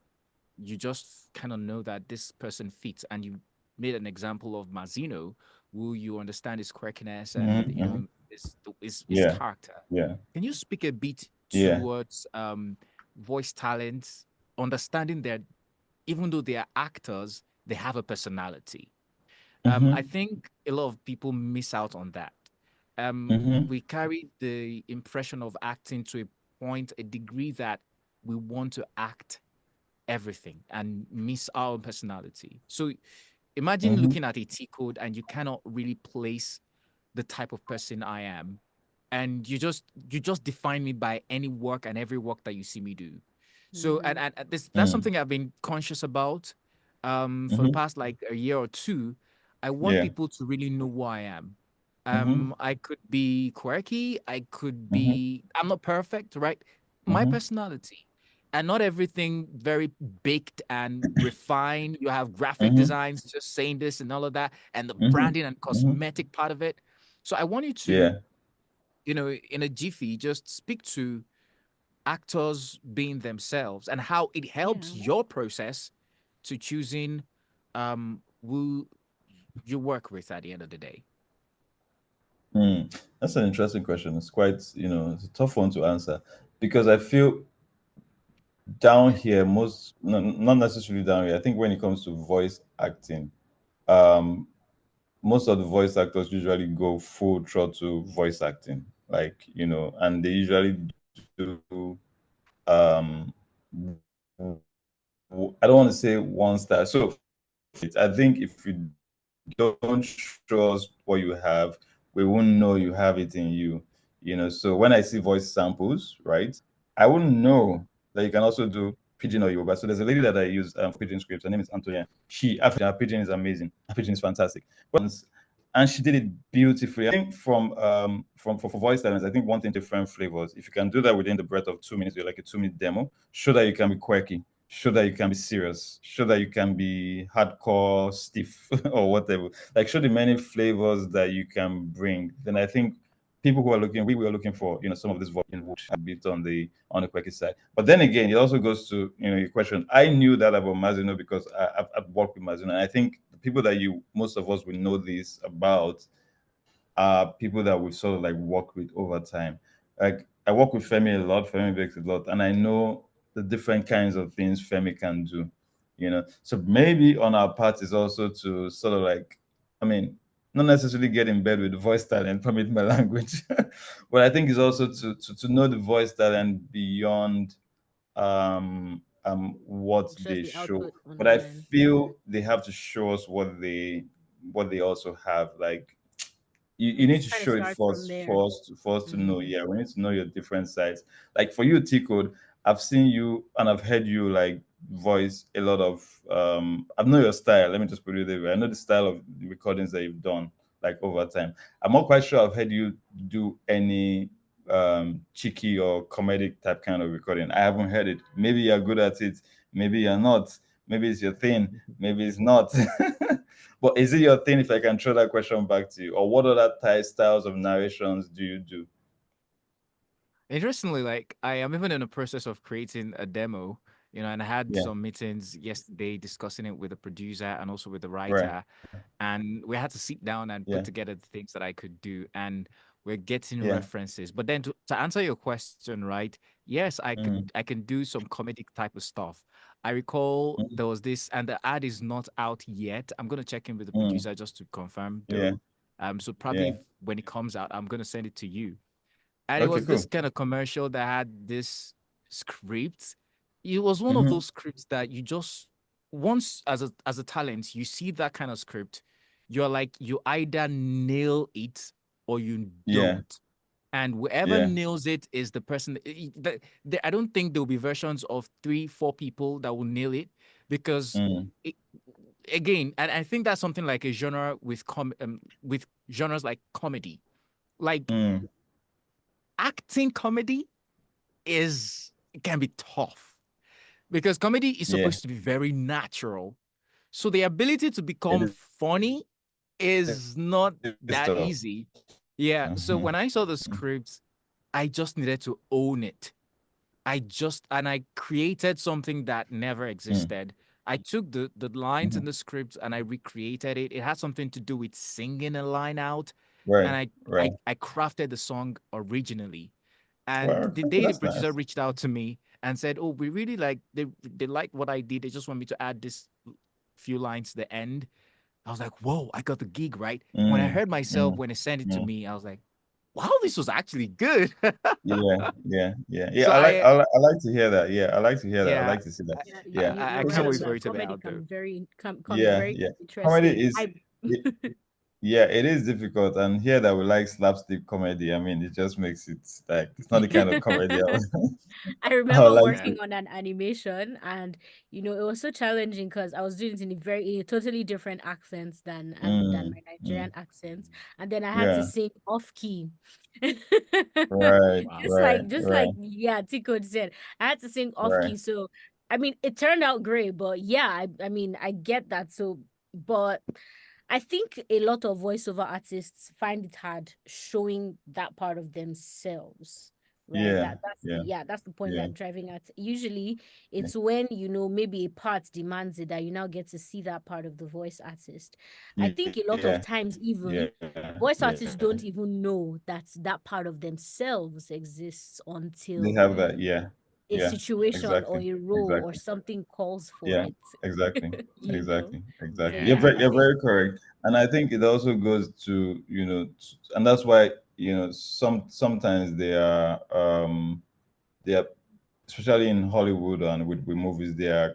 you just kind of know that this person fits, and you made an example of Mazino, who you understand his quirkiness and Mm-hmm, mm-hmm. his Yeah, character. yeah. Can you speak a bit Yeah. towards voice talents, understanding that even though they are actors, they have a personality? I Mm-hmm, think a lot of people miss out on that. mm-hmm, We carry the impression of acting to a point, a degree that we want to act everything and miss our own personality. So imagine mm-hmm, looking at a T code and you cannot really place the type of person I am. And you just define me by any work and every work that you see me do. So Mm-hmm. and this that's mm, something I've been conscious about for the mm-hmm. past like a year or two. I want Yeah. people to really know who I am. Mm-hmm, I could be quirky, mm-hmm, I'm not perfect, right? My mm-hmm. personality. And not everything very baked and refined. You have graphic Mhm, designs just saying this and all of that, and the mhm, branding and mhm. cosmetic part of it. So I want you to, Yeah. in a jiffy, just speak to actors being themselves and how it helps Yeah. your process to choosing who you work with at the end of the day. That's an interesting question. It's quite, it's a tough one to answer, because I feel down here, most, no, not necessarily down here. I think when it comes to voice acting, um, most of the voice actors usually go full throttle voice acting, like, and they usually do, um, I don't want to say one star. So I think if you don't show us what you have, we won't know you have it in you. So when I see voice samples, right, I wouldn't know that you can also do Pidgin or Yoruba. So there's a lady that I use for Pidgin scripts. Her name is Antonia. Her Pidgin is amazing. Her Pidgin is fantastic. And she did it beautifully. I think for voice talents, I think one thing, different flavors. If you can do that within the breadth of 2 minutes, you're like a 2-minute demo, show that you can be quirky, show that you can be serious, show that you can be hardcore, stiff, or whatever. Like, show the many flavors that you can bring. Then I think people who are looking, we were looking for, some of this volume would a bit on the quirky side. But then again, it also goes to, your question. I knew that about Mazino because I've worked with Mazino, and I think the people that most of us will know this about are people that we sort of like work with over time. Like I work with Femi a lot, Femi Bakes a lot, and I know the different kinds of things Femi can do. So maybe on our part is also to sort of like, I mean, not necessarily get in bed with the voice talent, permit my language, but I think it's also to know the voice talent beyond what Just they the show. output But I online. feel they have to show us what they also have. Like you need It's to kind of show it starts from first there. for us to know. Mm. Yeah, we need to know your different sides. Like for you, T-Code, I've seen you and I've heard you like voice a lot of I know your style. Let me just put it that way. I know the style of the recordings that you've done like over time. I'm not quite sure I've heard you do any cheeky or comedic type kind of recording. I haven't heard it. Maybe you're good at it, maybe you're not. Maybe it's your thing, maybe it's not. But is it your thing, if I can throw that question back to you? Or what other styles of narrations do you do? Interestingly, like I am even in the process of creating a demo, and I had Yeah, some meetings yesterday discussing it with the producer and also with the right. writer. And we had to sit down and put Yeah, together the things that I could do. And we're getting yeah. references. But then to answer your question, right? Yes, Mm, I can do some comedic type of stuff. I recall mm, there was this, and the ad is not out yet. I'm gonna check in with the mm, producer just to confirm yeah, though. So probably yeah. when it comes out, I'm gonna send it to you. And it Okay, was this cool. kind of commercial that had this script. It was one of Mm-hmm. those scripts that you just once as a talent, you see that kind of script, you're like you either nail it or you Yeah, don't. And whoever yeah. nails it is the person. I don't think there will be versions of 3, 4 people that will nail it because, Mm, it, again, and I think that's something like a genre with genres like comedy, like mm, acting comedy is can be tough because comedy is yeah. supposed to be very natural. So the ability to It become funny is not is that tough. easy. Yeah. So Mm-hmm. when I saw the script, I just needed to own it. I created something that never Mm, existed. I took the lines in mm-hmm. the script and I recreated it. It had something to do with singing a line out, and Right, I right. I crafted the song originally. And Well, the okay, day the that's producer nice. reached out to me and said, "Oh, we really they like what I did. They just want me to add this few lines to the end." I was like, "Whoa, I got the gig right." When I Mm, heard myself mm, when they sent it to mm. me, I was like, "Wow, this was actually good." Yeah, yeah, yeah, yeah. So I like to hear that. Yeah, I like to hear that. I yeah, like to see that. Yeah, Yeah. I you're can't right So, on wait so for that. it to be Comedy out though. can be yeah, very yeah. Comedy interesting. is yeah, it is difficult. And here that we like slapstick comedy, I mean, it just makes it like it's not the kind of comedy I I would remember like Yeah. working to. on an animation, and it was so challenging because I was doing it in a totally different accents than Mm, my Nigerian mm, accents, and then I had to yeah. sing off key. Right, Wow. just right, like just right, like yeah, Tico said, I had to sing off right. key. So I mean, it turned out great, but yeah, I mean, I get that. So, but I think a lot of voiceover artists find it hard showing that part of themselves, right? Yeah, That's yeah, that's the point that yeah, I'm driving at. Usually, yeah, it's when maybe a part demands it that you now get to see that part of the voice artist. I think a lot of yeah, times even yeah, voice artists yeah. don't even know that that part of themselves exists They until have that. Yeah, a yeah. situation or Exactly, a role or exactly. something calls for Yeah, it. exactly, you know. exactly, exactly. So You're yeah, very, I you're think very correct, and I think it also goes to and that's why sometimes they are, especially in Hollywood and with movies, they are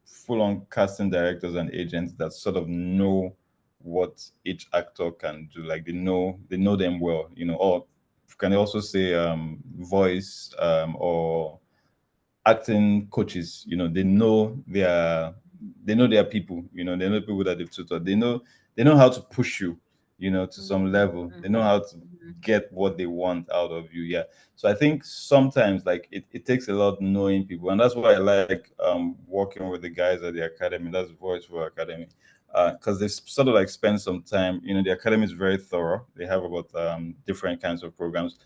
full on casting directors and agents that sort of know what each actor can do. Like they know them well, or can they also say voice or acting coaches, they know their people, they know people that they've tutored, they know how to push you, to some Mhm, level, they know mhm, how to mhm. get what they want out of you. Yeah. So I think sometimes like it takes a lot knowing people, and that's why I like working with the guys at the academy. That's Voice for Academy. because they've sort of like spent some time. The academy is very thorough. They have about different kinds of programs,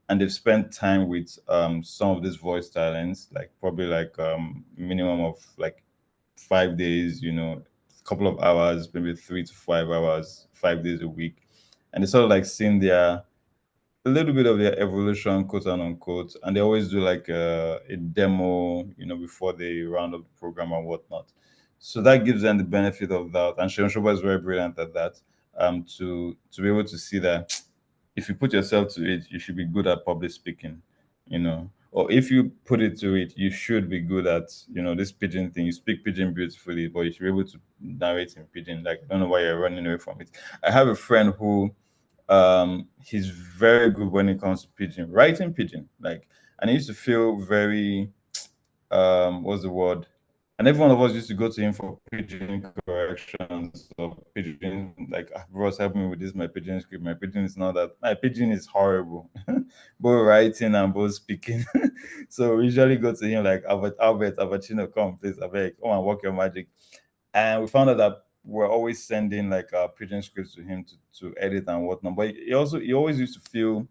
and they've spent time with some of these voice talents, like probably like minimum of like 5 days. A couple of hours, maybe 3 to 5 hours, 5 days a week, and they sort of like seeing their a little bit of their evolution, quote and unquote, and they always do like a demo, before they round up the program and whatnot. So that gives them the benefit of that, and Sharon Shoba is very brilliant at that. To be able to see that if you put yourself to it, you should be good at public speaking, or if you put it to it, you should be good at this pigeon thing. You speak pigeon beautifully, but you should be able to narrate in pigeon. Like, I don't know why you're running away from it. I have a friend who he's very good when it comes to pigeon writing pigeon, like, and I used to feel very what's the word, and every one of us used to go to him for pigeon corrections or pigeon, like, Ross, help me with this, my pigeon script, my pigeon is not that, my pigeon is horrible. Both writing and both speaking. So we usually go to him like, Albert Albertino, come please, come and work your magic. And we found out that we're always sending like pigeon scripts to him to edit and whatnot. But he always used to feel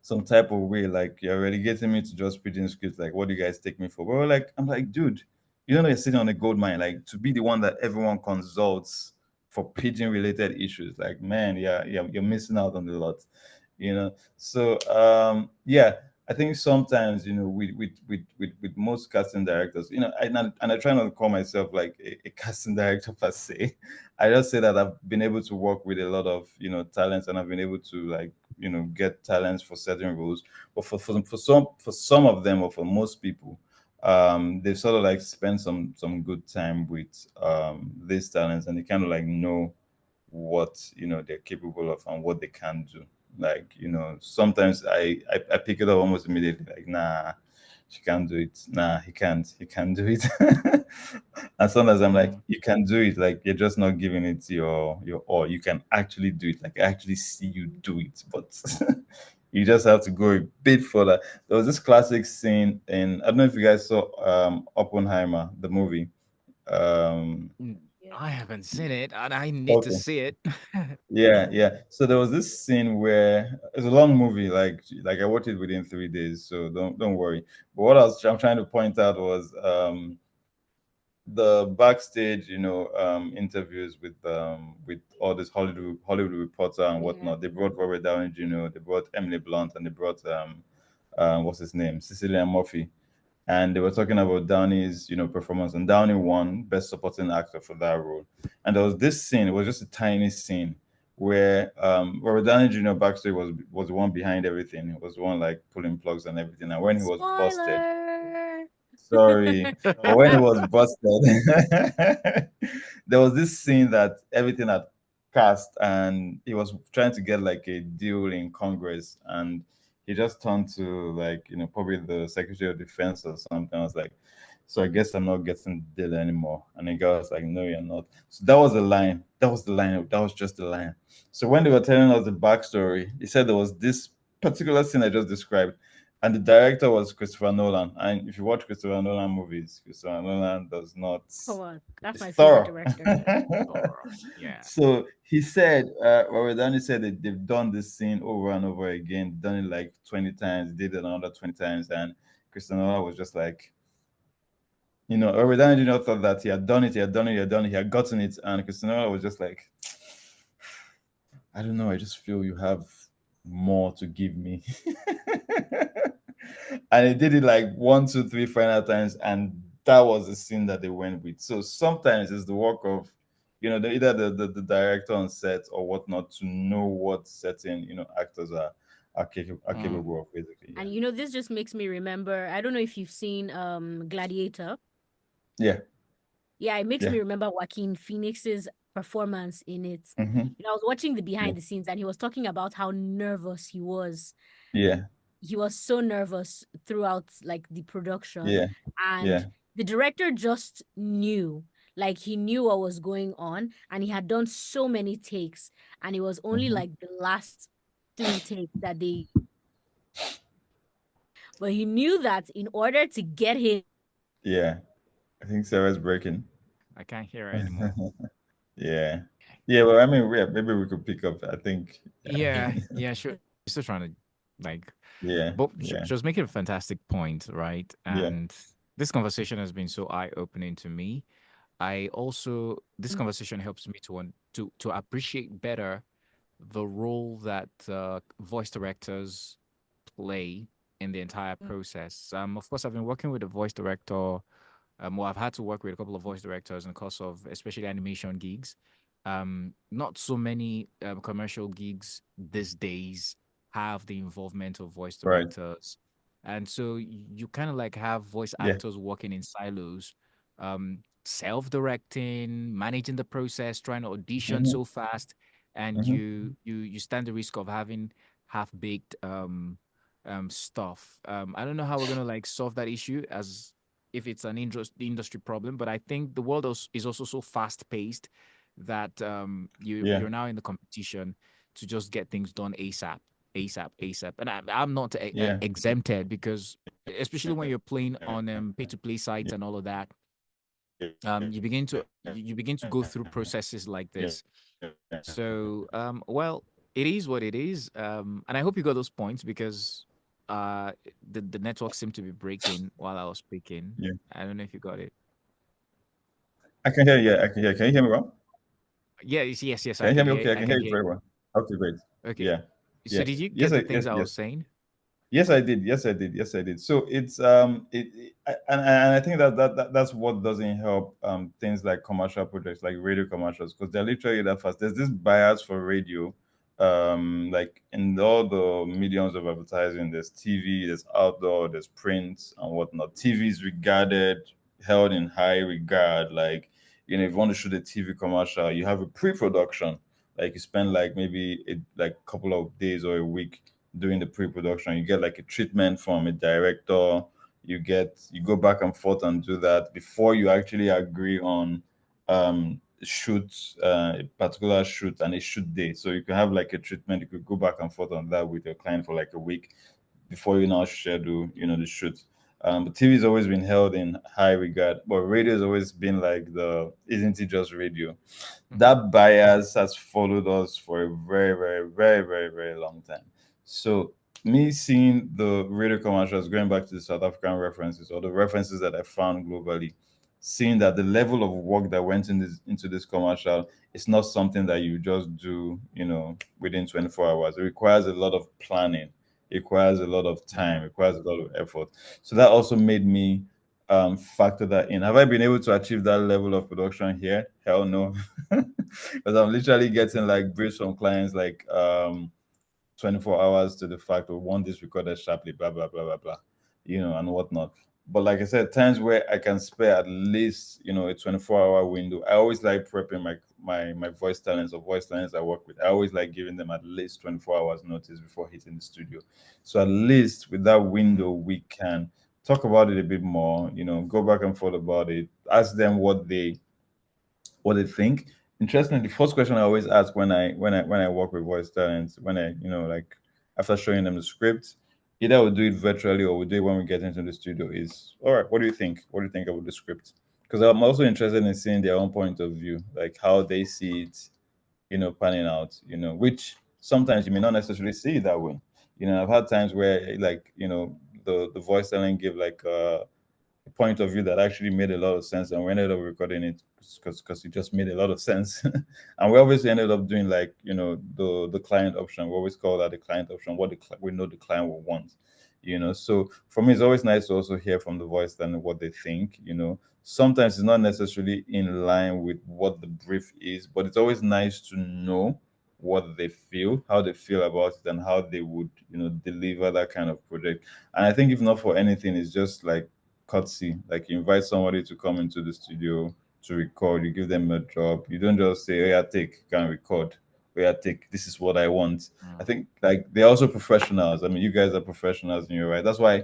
some type of way, like, you're relegating me to just pigeon scripts. Like, what do you guys take me for? But I'm like, dude, you don't know you're sitting on a gold mine. Like, to be the one that everyone consults for pigeon related issues. Like, man, yeah, you're missing out on a lot. So yeah, I think sometimes, with most casting directors, and I try not to call myself like a casting director per se. I just say that I've been able to work with a lot of talents, and I've been able to, like, get talents for certain roles. But for some of them, or for most people, they sort of like spend some good time with these talents, and they kind of like know what they're capable of and what they can do. Like, sometimes I pick it up almost immediately, like, nah, she can't do it, nah, he can't do it. And sometimes I'm like, you can do it, like, you're just not giving it your all. You can actually do it, like, I actually see you do it, but you just have to go a bit further. There was this classic scene in, I don't know if you guys saw Oppenheimer, the movie. um Yeah. I haven't seen it, and I need to okay. see it. Yeah. So there was this scene where it's a long movie, like I watched it within 3 days, so don't worry. But what I'm trying to point out was the backstage, interviews with all this Hollywood reporter and Yeah. whatnot. They brought Robert Downey Jr., they brought Emily Blunt, and they brought what's his name, Cecilia Murphy, and they were talking about Downey's, performance, and Downey won Best Supporting Actor for that role. And there was this scene; it was just a tiny scene where Robert Downey Jr. backstage was the one behind everything. He was the one like pulling plugs and everything. And when he was busted, Spoiler. sorry, but when he was busted, there was this scene that everything had cast, and he was trying to get like a deal in Congress, and he just turned to, like, probably the Secretary of Defense or something. I was like, so I guess I'm not getting the deal anymore. And the guy was like, no, you're not. So that was the line. That was the line. That was just the line. So when they were telling us the backstory, he said there was this particular scene I just described, and the director was Christopher Nolan. And if you watch Christopher Nolan movies, Christopher Nolan does not. Come on. That's It's my favorite thorough. director. Or, yeah. So he said, Robert Downey said that they've done this scene over and over again, done it like 20 times, did it another 20 times, and Christopher Nolan was just like, Robert Downey Jr. thought that he had done it, he had done it, he had done it, he had gotten it, and Christopher Nolan was just like, I don't know, I just feel you have more to give me. And he did it like 1, 2, 3 final times, and that was the scene that they went with. So sometimes it's the work of, either the director on set or whatnot, to know what certain actors are Mm. capable of, basically. Yeah. And this just makes me remember. I don't know if you've seen Gladiator. Yeah. Yeah, it makes Yeah. me remember Joaquin Phoenix's performance in it. Hmm. I was watching the Yeah. behind the scenes, and he was talking about how nervous he was. Yeah. He was so nervous throughout like the production, Yeah. and Yeah. the director just knew, like, he knew what was going on, and he had done so many takes, and it was only Hmm. like the last 3 takes that they, but he knew that in order to get him Yeah. I think Sarah's breaking. I can't hear her anymore. Yeah. Yeah, well, I mean, yeah, maybe we could pick up. I think, Yeah, sure. Still trying to like, yeah, but yeah, she was making a fantastic point, right? yeah, And this conversation has been so eye-opening to me. I also this conversation helps me to to appreciate better the role that voice directors play in the entire process. Of course, I've been working with a voice director. Well, I've had to work with a couple of voice directors in the course of especially animation gigs. Not so many commercial gigs these days have the involvement of voice right. directors, and so you kind of like have voice Yeah. actors working in silos, self-directing, managing the process, trying to audition Mm-hmm, so fast, and mm-hmm. you stand the risk of having half-baked stuff. I don't know how we're gonna like solve that issue as if it's an industry problem, but I think the world is also so fast-paced that Yeah, you're now in the competition to just get things done ASAP, ASAP, ASAP. And I'm not yeah, exempted because especially when you're playing on pay-to-play sites and all of that, you begin to go through processes like this. So, well, it is what it is. And I hope you got those points because the network seemed to be breaking while I was speaking. yeah. I don't know if you got it. I can hear you. Yeah, I can hear. Can you hear me well? Yeah, yes, Can I you hear can me hear, okay? I I can can hear you hear very you. well. Okay, great. Okay. Yeah, So yeah. did you Yes, get the yes, things I was yes. saying? Yes, I did. Yes, I did. Yes, I did. So it's and I think that's what doesn't help things like commercial projects like radio commercials because they're literally that fast. There's this bias for radio, like in all the mediums of advertising. There's TV, there's outdoor, there's print and whatnot. TV is regarded, held in high regard. Like if you want to shoot a TV commercial, you have a pre-production. Like you spend like maybe like couple of days or a week doing the pre-production. You get like a treatment from a director. You go back and forth and do that before you actually agree on shoot a particular shoot and a shoot day. So you can have like a treatment. You could go back and forth on that with your client for like a week before you now schedule, the shoot. But TV has always been held in high regard, but radio has always been like the isn't it just radio? Hmm. That bias has followed us for a very, very, very, very, very long time. So me seeing the radio commercials, going back to the South African references or the references that I found globally, seeing that the level of work that went into this commercial is not something that you just do, within 24 hours. It requires a lot of planning. It requires a lot of time. Yeah. It requires a lot of effort. So that also made me factor that in. Have I been able to achieve that level of production here? Hell no. Because I'm literally getting like briefs from clients like 24 hours to the fact of want this recorded sharply, blah blah blah blah blah, and whatnot. But like I said, times where I can spare at least a 24-hour window. I always like prepping my voice talents or voice talents I work with. I always like giving them at least 24 hours notice before hitting the studio. So at least with that window, we can talk about it a bit more. Go back and forth about it. Ask them what they think. Interestingly, the first question I always ask when I work with voice talents, when I like after showing them the script, either we'll do it virtually or we'll do it when we get into the studio. Is all right. What do you think? What do you think about the script? Because I'm also interested in seeing their own point of view, like how they see it, panning out. Which sometimes you may not necessarily see it that way. I've had times where like the voice talent give like point of view that actually made a lot of sense, and we ended up recording it because it just made a lot of sense. And we obviously ended up doing like the client option. We always call that the client option, what we know the client will want. So for me it's always nice to also hear from the voice and what they think. Sometimes it's not necessarily in line with what the brief is, but it's always nice to know what they feel, how they feel about it, and how they would deliver that kind of project. And I think if not for anything, it's just like courtesy. Like you invite somebody to come into the studio to record, you give them a job. You don't just say, "Oh yeah, take, can record. Oh yeah, take. This is what I want." I Mm. think like they're also professionals. I mean, you guys are professionals in your right. That's why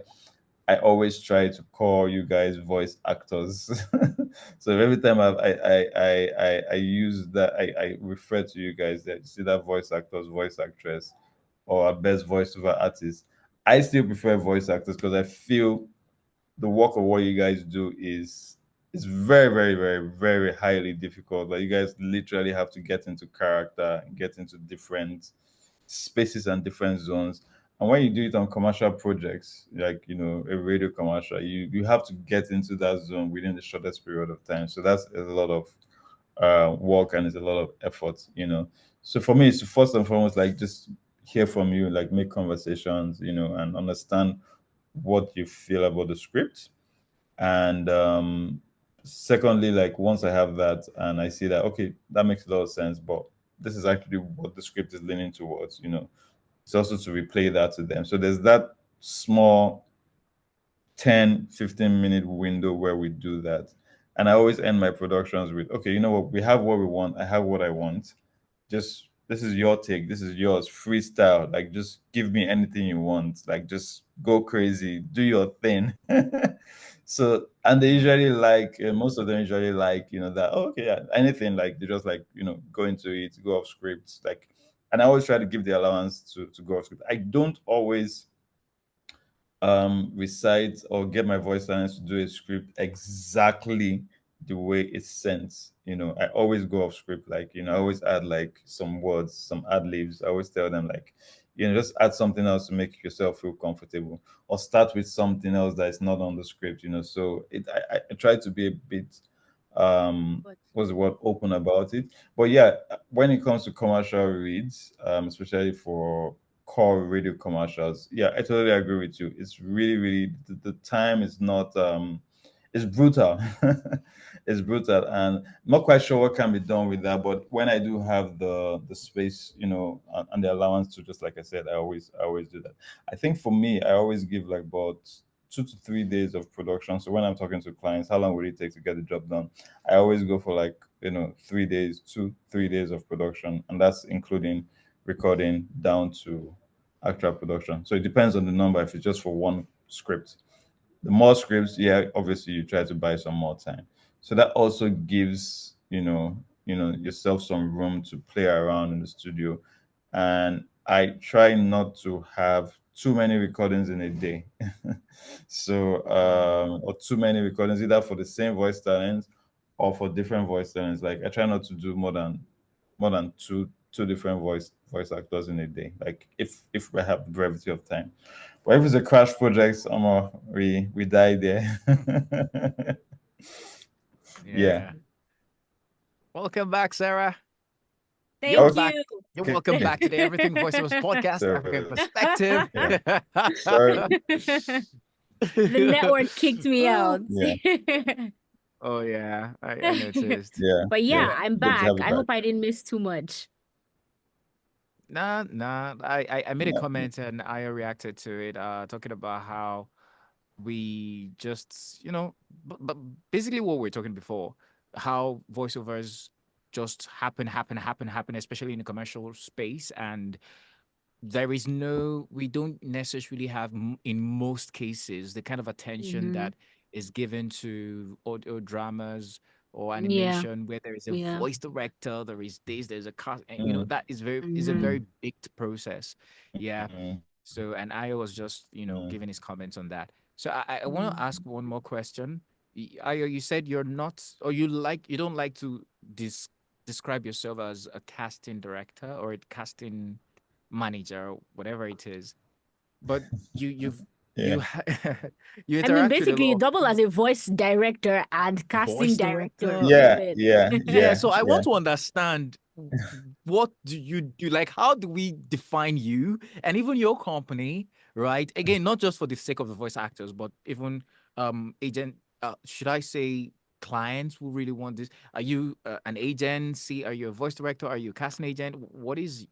I always try to call you guys voice actors. So every time I use that, I refer to you guys that you see that voice actors, voice actress, or at best voiceover artist. I still prefer voice actors because I feel the work of what you guys do is it's very, very, very, very highly difficult. Like you guys literally have to get into character and get into different spaces and different zones. And when you do it on commercial projects, like a radio commercial, you have to get into that zone within the shortest period of time. So that's a lot of work and it's a lot of effort. So for me, it's to first and foremost like just hear from you, like make conversations, and understand what you feel about the script. And secondly, like once I have that and I see that okay, that makes a lot of sense, but this is actually what the script is leaning towards. It's also to replay that to them. So there's that small 10-15 minute window where we do that. And I always end my productions with, okay, you know what, we have what we want, I have what I want. Just this is your take, this is yours, freestyle. Like just give me anything you want. Like just go crazy, do your thing. So and they usually like most of them usually like that, oh, okay, yeah, anything, like they just like go into it, go off script. Like, and I always try to give the allowance to go off script. I don't always recite or get my voice lines to do a script exactly the way it's sent. I always go off script. Like, I always add like some words, some ad libs. I always tell them like, just add something else to make yourself feel comfortable, or start with something else that is not on the script. So I try to be a bit what's the word, open about it. But yeah, when it comes to commercial reads, especially for core radio commercials, yeah, I totally agree with you. It's really, really the time is not it's brutal. It's brutal, and I'm not quite sure what can be done with that. But when I do have the space, and the allowance to, just like I said, I always do that. I think for me, I always give like about 2 to 3 days of production. So when I'm talking to clients, how long will it take to get the job done? I always go for like 3 days, 2 3 days of production, and that's including recording down to actual production. So it depends on the number. If it's just for one script, the more scripts, yeah, obviously you try to buy some more time. So that also gives yourself some room to play around in the studio. And I try not to have too many recordings in a day. So or too many recordings either for the same voice talents or for different voice talents. Like I try not to do more than two different voice actors in a day. Like if we have the brevity of time. But if it's a crash project, we die there. Yeah. Yeah. Welcome back, Sarah. You're Thank Okay. back. you. You're welcome back to the Everything Voiceovers podcast, So African Perspective. yeah. Sorry. The network kicked me out. Yeah. Oh yeah, I noticed. Yeah. But yeah, Yeah. I'm Good to back. have you I back. hope I didn't miss too much. Nah. I made a No. comment and I reacted to it, talking about how we just, but basically what we are talking before, how voiceovers just happen, especially in the commercial space, and we don't necessarily have in most cases the kind of attention Mm-hmm. that is given to audio dramas or Yeah, animation, where there is a yeah. voice director, there is this, there's a cast, and Mm, that is a Mm-hmm. very mm, big process. Yeah. mm, So, and I was just, mm. giving his comments on that. So I want to Mm-hmm. ask one more question. Ayo, you said you're not, or you don't like to describe yourself as a casting director or a casting manager, or whatever it is. But Yeah. you you I mean, interact with a basically, lot you of double as a voice director and casting voice director director. of Yeah. it. Yeah. Yeah, Yeah. so I want Yeah. to understand, what do you do? Like, how do we define you and even your company, right? Again, not just for the sake of the voice actors, but even agent. Should I say clients who really want this? Are you an agency? Are you a voice director? Are you a casting agent? What is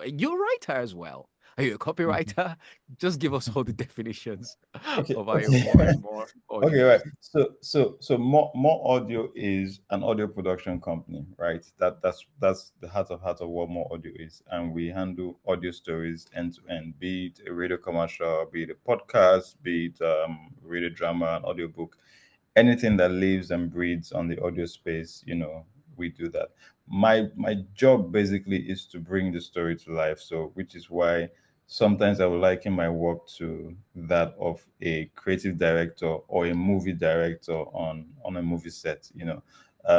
you're a writer as well? Are you a Mhm. copywriter? Just give us all the definitions Okay. of Ayo Moore Okay. and more Okay, audio. right. So more audio is an audio production company, right? That's the heart of what more audio is, and we handle audio stories end to end. Be it a radio commercial, be it a podcast, be it radio drama, an audiobook, anything that lives and breathes on the audio space. We do that. My job basically is to bring the story to life. So which is why sometimes I would liken my work to that of a creative director or a movie director on a movie set.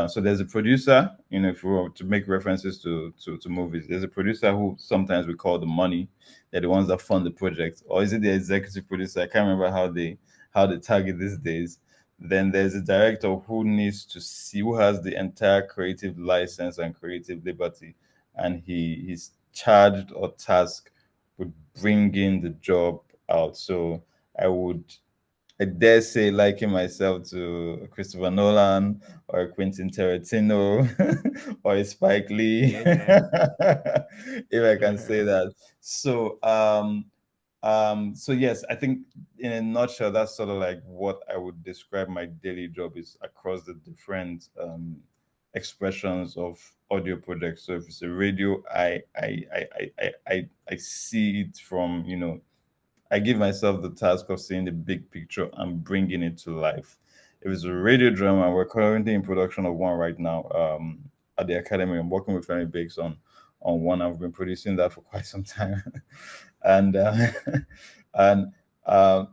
So there's a producer. If we were to make references to movies, there's a producer who sometimes we call the money. They're the ones that fund the project, or is it the executive producer? I can't remember how they target these days. Then there's a director who needs to see, who has the entire creative license and creative liberty, and he's charged or tasked with bringing the job out. So I dare say liken myself to Christopher Nolan or Quentin Tarantino or a Spike Lee, Yeah. if I can say that. So yes, I think in a nutshell, that's sort of like what I would describe my daily job is across the different expressions of audio projects. So if it's a radio, I see it from, I give myself the task of seeing the big picture and bringing it to life. If it's a radio drama, we're currently in production of one right now at the Academy. I'm working with Fernie Bakes on one. I've been producing that for quite some time, and and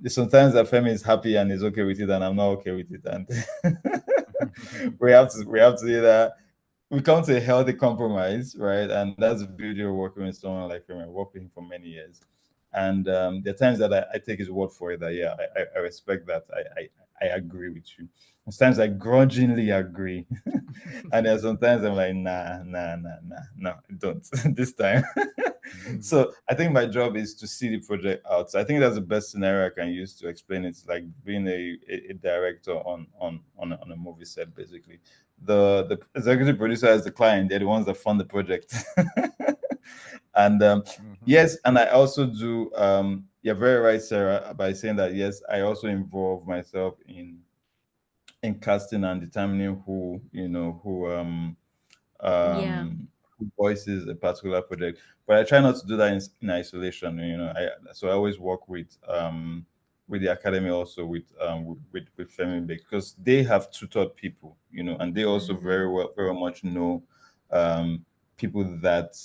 sometimes that Femi is happy and is okay with it, and I'm not okay with it, and we have to either we come to a healthy compromise, right? And that's the beauty of working with someone like him. I worked with him for many years, and there are times that I take his word for it. That yeah, I respect that. I agree with you. Sometimes I grudgingly agree, and then sometimes I'm like, nah, no, don't this time. So I think my job is to see the project out. So I think that's the best scenario I can use to explain it. It's like being a director on a movie set, basically. The executive producer is the client. They're the ones that fund the project. And yes, and I also do. You're very right, Sarah, by saying that. Yes, I also involve myself in casting and determining Yeah. who voices a particular project. But I try not to do that in isolation. So I always work with the academy, also with Femi, because they have tutored people, and they also very much know um people that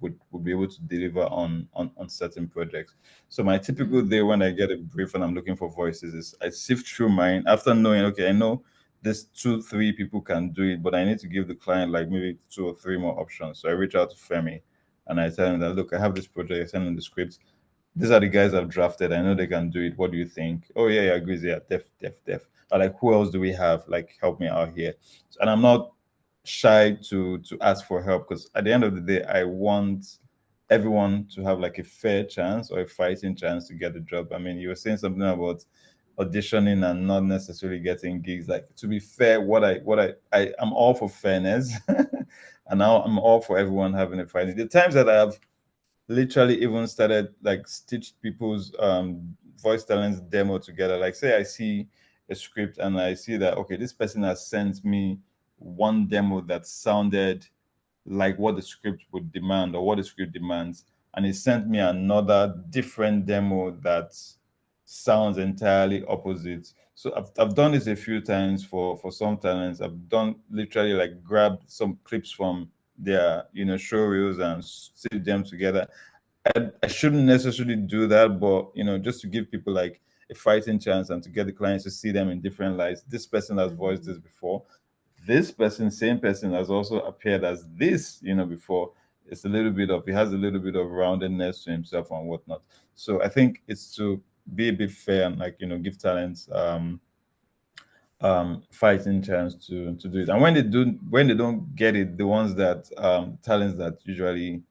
would be able to deliver on certain projects. So my typical day when I get a brief and I'm looking for voices is I sift through mine after knowing, okay, I know this 2 3 people can do it, but I need to give the client like maybe 2 or 3 more options. So I reach out to Femi and I tell him that, look, I have this project, I send him the script. These are the guys I've drafted. I know they can do it. What do you think? Oh yeah, yeah, agrees. Yeah, def. Or like, who else do we have? Like, help me out here. And I'm not shy to ask for help, because at the end of the day, I want everyone to have like a fair chance or a fighting chance to get the job. I mean, you were saying something about auditioning and not necessarily getting gigs. Like, to be fair, I'm all for fairness, and now I'm all for everyone having a fight. The times that I have literally even started like stitched people's voice talents demo together. Like, say I see a script and I see that, okay, this person has sent me one demo that sounded like what the script would demand or what the script demands, and he sent me another different demo that sounds entirely opposite. So I've done this a few times for some talents. I've done literally like grabbed some clips from their show reels and stitch them together. I shouldn't necessarily do that, but just to give people like a fighting chance and to get the clients to see them in different lights. This person has voiced this before. This person, same person, has also appeared as this, before. It's a little bit of, he has a little bit of roundedness to himself and whatnot. So I think it's to be a bit fair and like give talents fighting chance to do it. And when they don't get it, the ones that talents that usually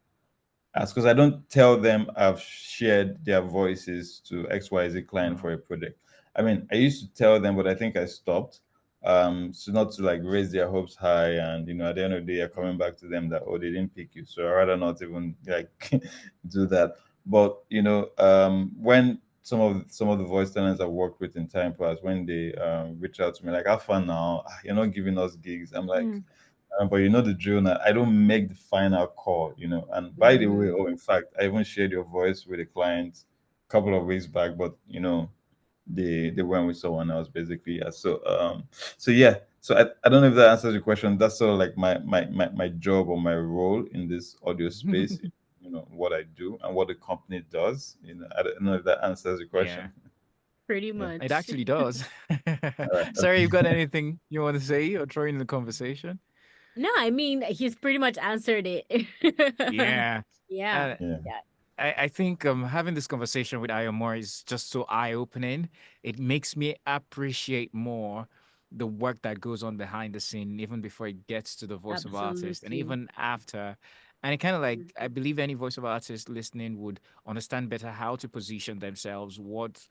ask, because I don't tell them I've shared their voices to XYZ client for a project. I mean, I used to tell them, but I think I stopped. So not to like raise their hopes high, and at the end of the day, you're coming back to them that, oh, they didn't pick you. So I rather not even like do that. But when some of the voice talents I've worked with in time past, when they reach out to me like, how far now? You're not giving us gigs. I'm like, but you know the drill now. I don't make the final call, And by the way, in fact, I even shared your voice with a client a couple of weeks back, but they went with someone else basically. Yeah. So yeah. So I don't know if that answers your question. That's sort of like my job or my role in this audio space. what I do and what the company does. I don't know if that answers the Yeah, question. Pretty Yeah. it much. actually does. All right. Sarah, you got anything you want to say or throw in the conversation? No, I mean he's pretty much answered it. Yeah. Yeah. Uh, Yeah. Yeah. I think having this conversation with Ayo Moore is just so eye opening. It makes me appreciate more the work that goes on behind the scene, even before it gets to the voice of artist, and Absolutely. even after. And it kind of like, I Mhm. believe any voiceover artist listening would understand better how to position themselves, what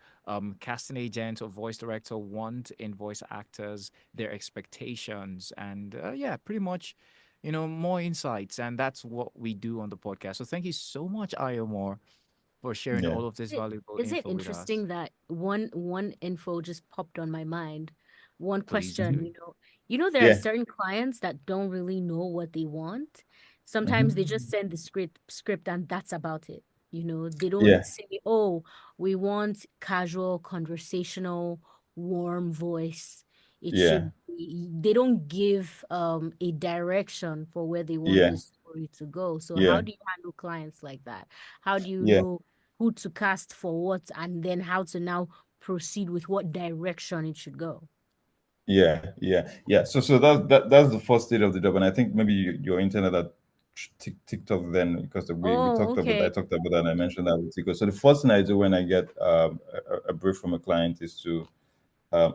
casting agent or voice director want in voice actors, their expectations, and yeah, pretty much, more insights. And that's what we do on the podcast. So thank you so much, Ayo Moore, for sharing Yeah. all of this It, valuable is it info with us. interesting that one info just popped on my mind? One Please. question, Hmm. there are Yeah. certain clients that don't really know what they want. Sometimes they just Hmm. send the script and that's about it. They don't Yeah. say, "Oh, we want casual, conversational, warm voice." It Yeah. should be, they don't give a direction for where they want Yeah. this story to go. So how Yeah. do you handle clients like that? How do you Yeah. know who to cast for what, and then how to now proceed with what direction it should go? Yeah. Yeah. Yeah. So that's the first stage of the job, and I think maybe your internet at TikTok then, because we Oh, talked about, I okay. talked about that and I mentioned that with TikTok. So the first thing I do when I get a brief from a client is to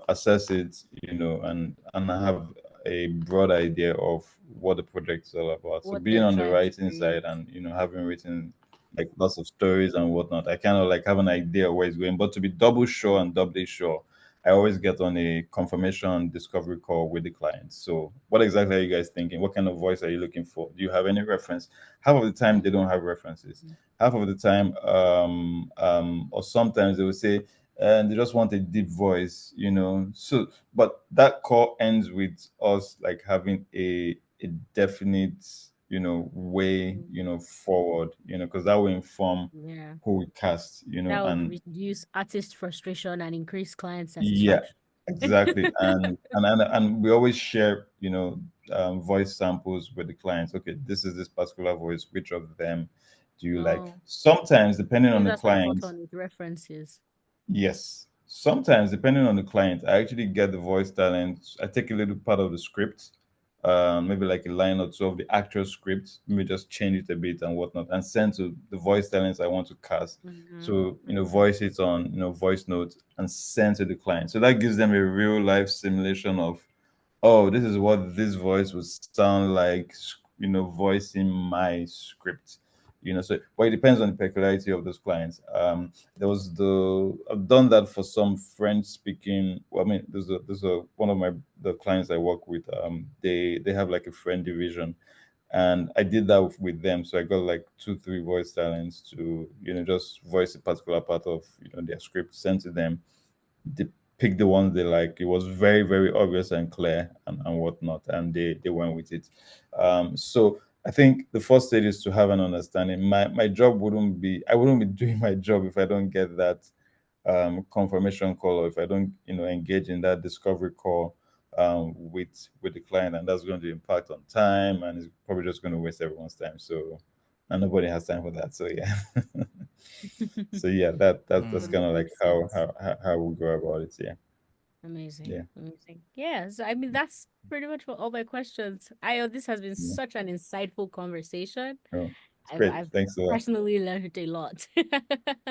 assess it, and I have a broad idea of what the project is all about. So What being they're on the trying to writing create. side and having written like lots of stories and whatnot, I kind of like have an idea where it's going. But to be double sure and doubly sure, I always get on a confirmation discovery call with the client. So what exactly are you guys thinking? What kind of voice are you looking for? Do you have any reference? Half of the time they don't have references. Half of the time, or sometimes they will say, and they just want a deep voice. So, but that call ends with us like having a definite, way, Mm, forward, because that will inform yeah. who we cast, That would and reduce artist frustration and increase client yeah, satisfaction. exactly. And we always share, voice samples with the clients. Okay, this is this particular voice. Which of them do you like? Oh, Sometimes, depending I on think the that's client. important with references. Yes. Sometimes, depending on the client, I actually get the voice talent. I take a little part of the script, maybe like a line or two of the actual script, maybe just change it a bit and whatnot, and send to the voice talents I want to cast. Mm-hmm. So, Mm-hmm. voice it on, voice notes and send to the client. So that gives them a real life simulation of, oh, this is what this voice would sound like, voicing my script. So but it depends on the peculiarity of those clients. There was I've done that for some French speaking. Well, I mean, there's a one of the clients I work with. They have like a French division, and I did that with them. So I got like 2 3 voice talents to just voice a particular part of their script, sent to them. They picked the ones they like. It was very, very obvious and clear and whatnot, and they went with it. So I think the first stage is to have an understanding. My job wouldn't be I wouldn't be doing my job if I don't get that confirmation call, or if I don't engage in that discovery call with the client, and that's going to impact on time, and it's probably just going to waste everyone's time. So and nobody has time for that. So yeah. So yeah, that's kind Mm. of like Makes how sense. how we go about it. Yeah, Amazing. yeah, Amazing. Yes, I mean that's pretty much what all my questions. Ayo, this has been yeah. such an insightful conversation. Oh, it's I've great. I've Thanks a lot. personally learned a lot.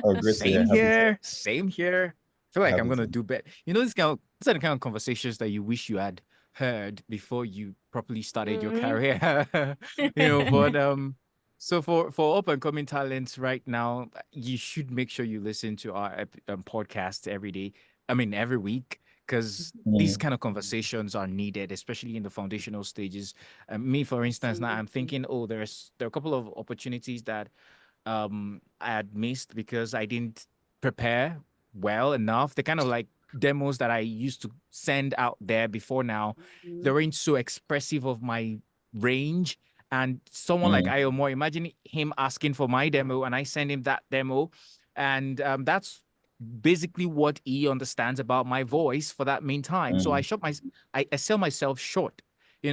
Oh, great to hear. Same Happy here. Same here. I feel like I'm happy gonna to. do better. These are the kind of conversations that you wish you had heard before you properly started your Mhm. career. But so for up and coming talents right now, you should make sure you listen to our podcast every day. I mean every week. Because these Mm, kind of conversations are needed, especially in the foundational stages. Me, for instance, now I'm Absolutely. thinking, oh, there are a couple of opportunities that I had missed because I didn't prepare well enough. The kind of like demos that I used to send out there before now, they Mhm. weren't so expressive of my range. And someone like mm, Ayo Moore, imagine him asking for my demo and I send him that demo. And that's basically what he understands about my voice for that meantime. So mm, I sell myself short.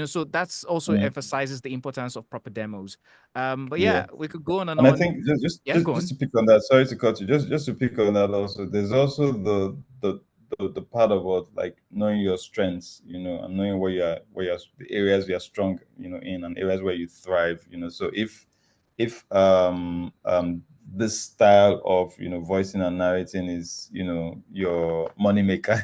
So that's also Mm. emphasizes the importance of proper demos. But Yeah. yeah, we could go on and And I on. think Yeah, go just on. to pick on that, sorry to cut you, just to pick on that also, there's also the part about like knowing your strengths, and knowing where you're the areas you're strong, in, and areas where you thrive, So if this style of voicing and narrating is your money maker,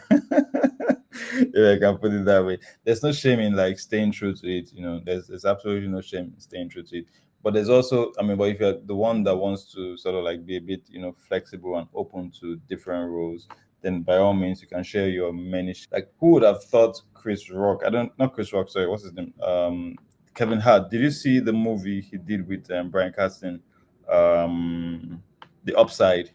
if I can put it that way, there's no shame in like staying true to it. There's absolutely no shame in staying true to it. But there's also, I mean, but if you're the one that wants to sort of like be a bit, flexible and open to different roles, then by all means you can share your many. Like, who would have thought Chris Rock? Not Chris Rock. Sorry, what's his name? Kevin Hart. Did you see the movie he did with Brian Caston? The Upside.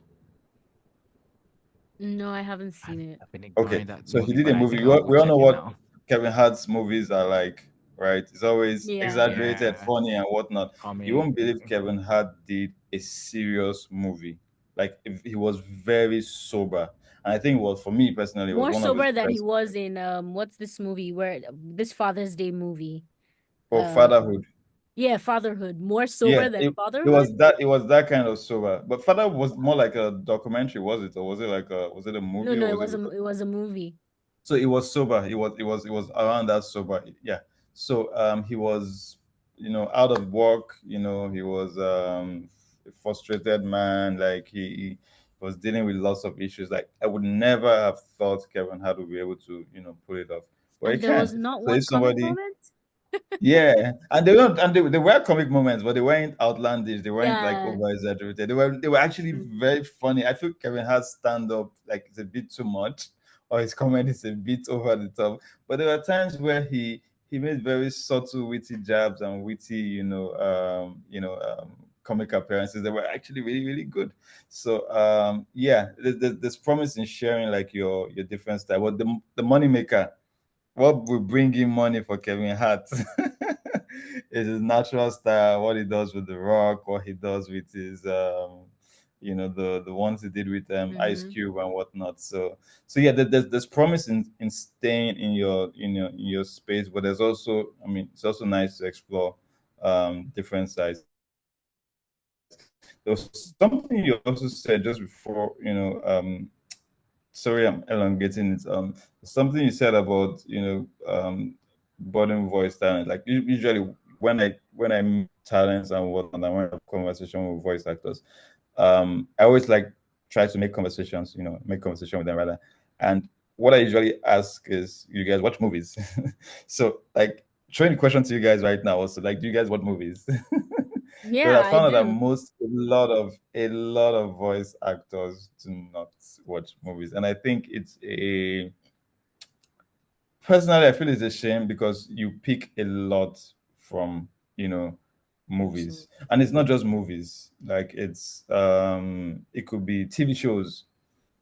No, I haven't seen it. I've been Okay, ignoring that so he movie, did but a I movie. think We I'll all, go we all know check it what now. Kevin Hart's movies are like, right? It's always Yeah. exaggerated, Yeah, funny, and whatnot. You comedy. won't believe Kevin Hart did a serious movie. Like, if he was very sober, and I think it was, for me personally, it was More one of his sober than he best. was in what's this movie where this Father's Day movie? Oh, Fatherhood. Yeah, Fatherhood. More Yeah, sober than it Fatherhood? was that. It was that kind of sober. But Father was more like a documentary, was it, or was it like was it a No, movie, no, or it was it? was a movie. So it was sober. It was around that sober. Yeah. So he was, out of work. He was a frustrated man. Like, he was dealing with lots of issues. Like, I would never have thought Kevin Hart would be able to pull it off, but he And there was can. not So one if comic somebody, moment? yeah, and they don't, and they were comic moments, but they weren't outlandish. They weren't like Yeah. over exaggerated. They were actually Mm. very funny. I feel Kevin Hart's stand up, like, it's a bit too much, or his comedy is a bit over the top. But there were times where he made very subtle, witty jabs and witty, comic appearances that were actually really, really good. So yeah, there's promise in sharing like your different style. But the money maker, what will bring in money for Kevin Hart is his natural style, what he does with The Rock, what he does with his the ones he did with Ice Mm-hmm. Cube and whatnot. So yeah, there's promise in staying in your space, but there's also, I mean, it's also nice to explore different sides. There was something you also said just before, sorry, I'm elongating it. Something you said about budding voice talent. Like, usually when I meet talents and whatnot, and when I have conversation with voice actors, I always like try to make conversation with them rather. And what I usually ask is, you guys watch movies? So, like, throwing the question to you guys right now also, like, do you guys watch movies? Because Yeah, I I found out that do. a lot of voice actors do not watch movies, and I think it's a personally, I feel it's a shame, because you pick a lot from movies, Absolutely. and it's not just movies. Like, it could be TV shows,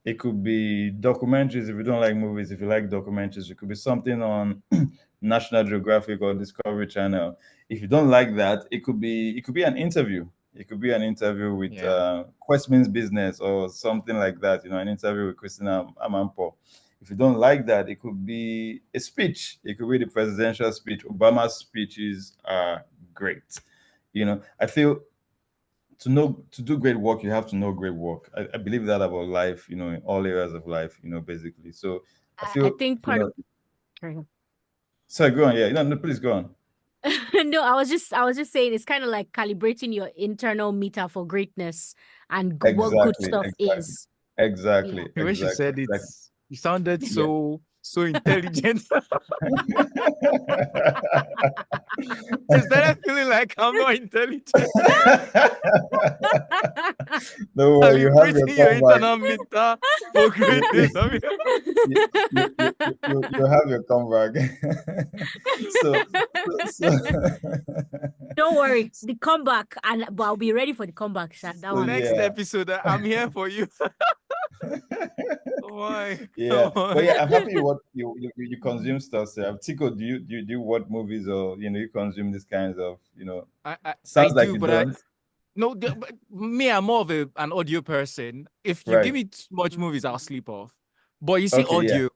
it could be documentaries if you don't like movies. If you like documentaries, it could be something on National Geographic or Discovery Channel. If you don't like that, it could be an interview. It could be an interview with Yeah. Questman's Business or something like that. An interview with Christina Amanpo. If you don't like that, it could be a speech. It could be the presidential speech. Obama's speeches are great. I feel to do great work, you have to know great work. I believe that about life, in all areas of life, basically. So I I feel, think part of Sorry. sorry, go on. Yeah, no, please go on. No, I was just saying it's kind of like calibrating your internal meter for greatness and what good Exactly, stuff exactly, is. Yeah. exactly, When she exactly, said it, exactly. you sounded Yeah. so intelligent. I started feeling like I'm not intelligent. Don't worry, you have your Calibrating your comeback. internal meter for greatness. I mean, You have your comeback. so, so Don't worry, the comeback, but I'll be ready for the comeback, Sha. That so one. next yeah. episode, I'm here for you. Oh my, Yeah, come but yeah, on. I'm happy you what you consume stuff. So, Tico, do you watch movies, or you consume these kinds of I Sounds like do, you but don't. no, but me, I'm more of an audio person. If you give Right. me too much movies, I'll sleep off. But you see, Okay. Yeah. audio,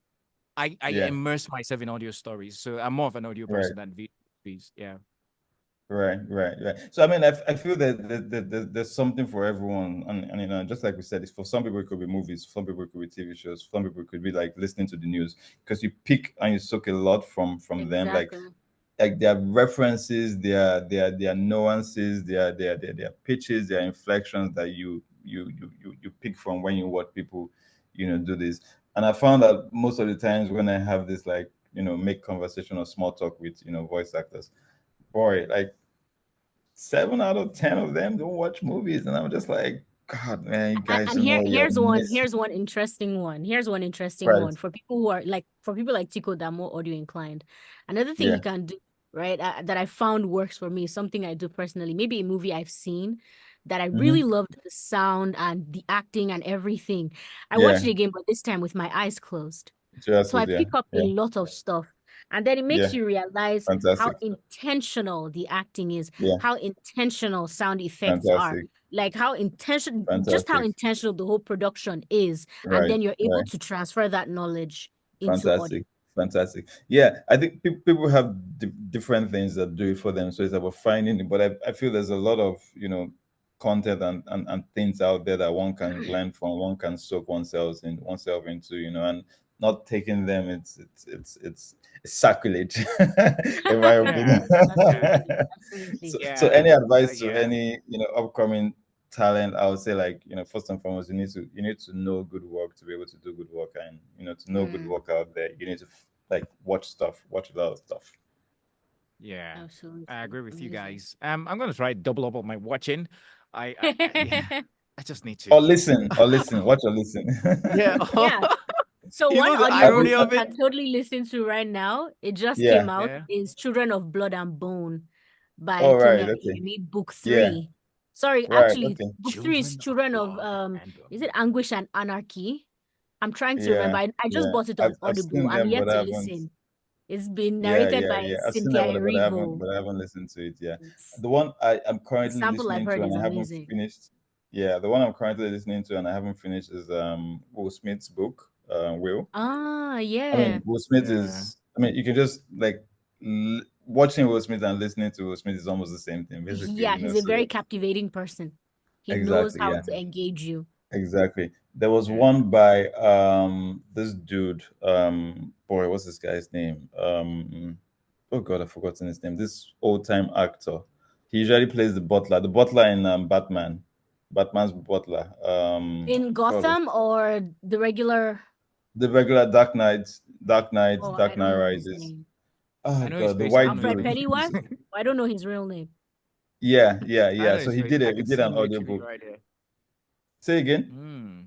I Yeah. immerse myself in audio stories. So I'm more of an audio Right. person than VPs. Yeah. Right, right, right. So I mean, I feel that there's something for everyone, and you know, just like we said, it's for some people it could be movies, for some people it could be TV shows, for some people it could be like listening to the news, because you pick and you soak a lot from them, Exactly. like their references, their nuances, their pitches, their inflections that you pick from when you watch people, you know, do this. And I found that most of the times when I have this, like, you know, make conversation or small talk with, you know, voice actors, boy, like 7 out of 10 of them don't watch movies, and I'm just like, God, man, you guys And don't know what you're missing. here's one interesting one. Here's one interesting Right? one for people who are like for people like Tico that are more audio inclined. Another thing Yeah. you can do, right, that I found works for me, something I do personally, maybe a movie I've seen that I really Mm-hmm. loved the sound and the acting and everything. I watched Yeah. it again, but this time with my eyes closed. So I Just yeah. pick up a Yeah. lot of stuff. And then it makes Yeah. you realize how Fantastic. intentional the acting is, Yeah. how intentional sound effects are, Fantastic. like how intention just how Fantastic. intentional the whole production is, and Right. then you're able Right. to transfer that knowledge into audio. Fantastic. Fantastic. Yeah, I think people have different things that do it for them. So it's about finding it. But I feel there's a lot of, you know, content and things out there that one can learn from, one can soak oneself into, you know, and not taking them, it's sacrilege, in my opinion. Yeah. Yeah. Absolutely. So any Yeah. advice to Yeah. any, you know, upcoming talent? I would say, like, you know, first and foremost, you need to know good work to be able to do good work, and you know, to know good Mm, work out there, you need to like watch a lot of stuff. Yeah. I absolutely agree with you amazing. guys. I'm gonna try double up on my watching. Yeah. I just need to. Or listen, watch or listen. Yeah. Yeah. So You one know the Have audiobook irony you, you of it? can totally listen to right now, it just yeah. came out, Yeah. is Children of Blood and Bone by All Tony right. Okay. Adeyemi, book Yeah. 3. Sorry, Right. actually, Okay. book 3 is Children of Children of Blood and is it Anguish and Anarchy? I'm trying to remember. Yeah. I just Yeah. bought it on I've Audible. seen I'm them, yet but I to haven't. listen. It's been Yeah. narrated Yeah. by Yeah. I've seen Cynthia them, but Erivo. I haven't listened to it. Yeah. It's, The one I'm the currently sample I've listening heard to is and I haven't amazing. finished. Yeah. The one I'm currently listening to and I haven't finished is Will Smith's book. Will. Ah, I yeah. mean, Will Smith yeah. is. I mean, you can just like watching Will Smith and listening to Will Smith is almost the same thing, basically. Yeah, You know, he's a very so captivating person. He knows exactly, how yeah, to engage you. exactly. There was Yeah. one by this dude, boy, what's this guy's name? Oh God, I've forgotten his name. This old time actor. He usually plays the butler in Batman's butler. In God, Gotham or the regular, the regular oh, I Dark don't Knight know his Rises. name. Oh I know his God, the face. I don't white know his Alfred dude. real Pennyworth? name. I don't know his real name. Yeah, I know So his face. I he could did see an him literally audiobook. right there. Say again. Mm.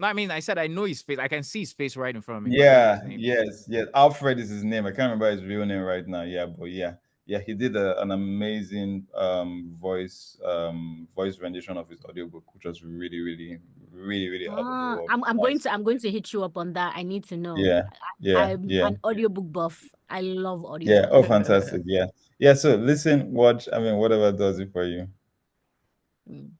No, I mean, I said I know his face. I can see his face right in front of me, but I don't know Yeah, his name. yes. Alfred is his name. I can't remember his real name right now. Yeah, but yeah. He did an amazing voice rendition of his audiobook, which was really out of the Ah, world I'm going nice. to hit you up on that. I need to know. Yeah, I'm yeah. an audiobook buff. I love Yeah. Oh, audiobooks. fantastic. Yeah, yeah. So listen, watch. I mean, whatever does it for you. Mm.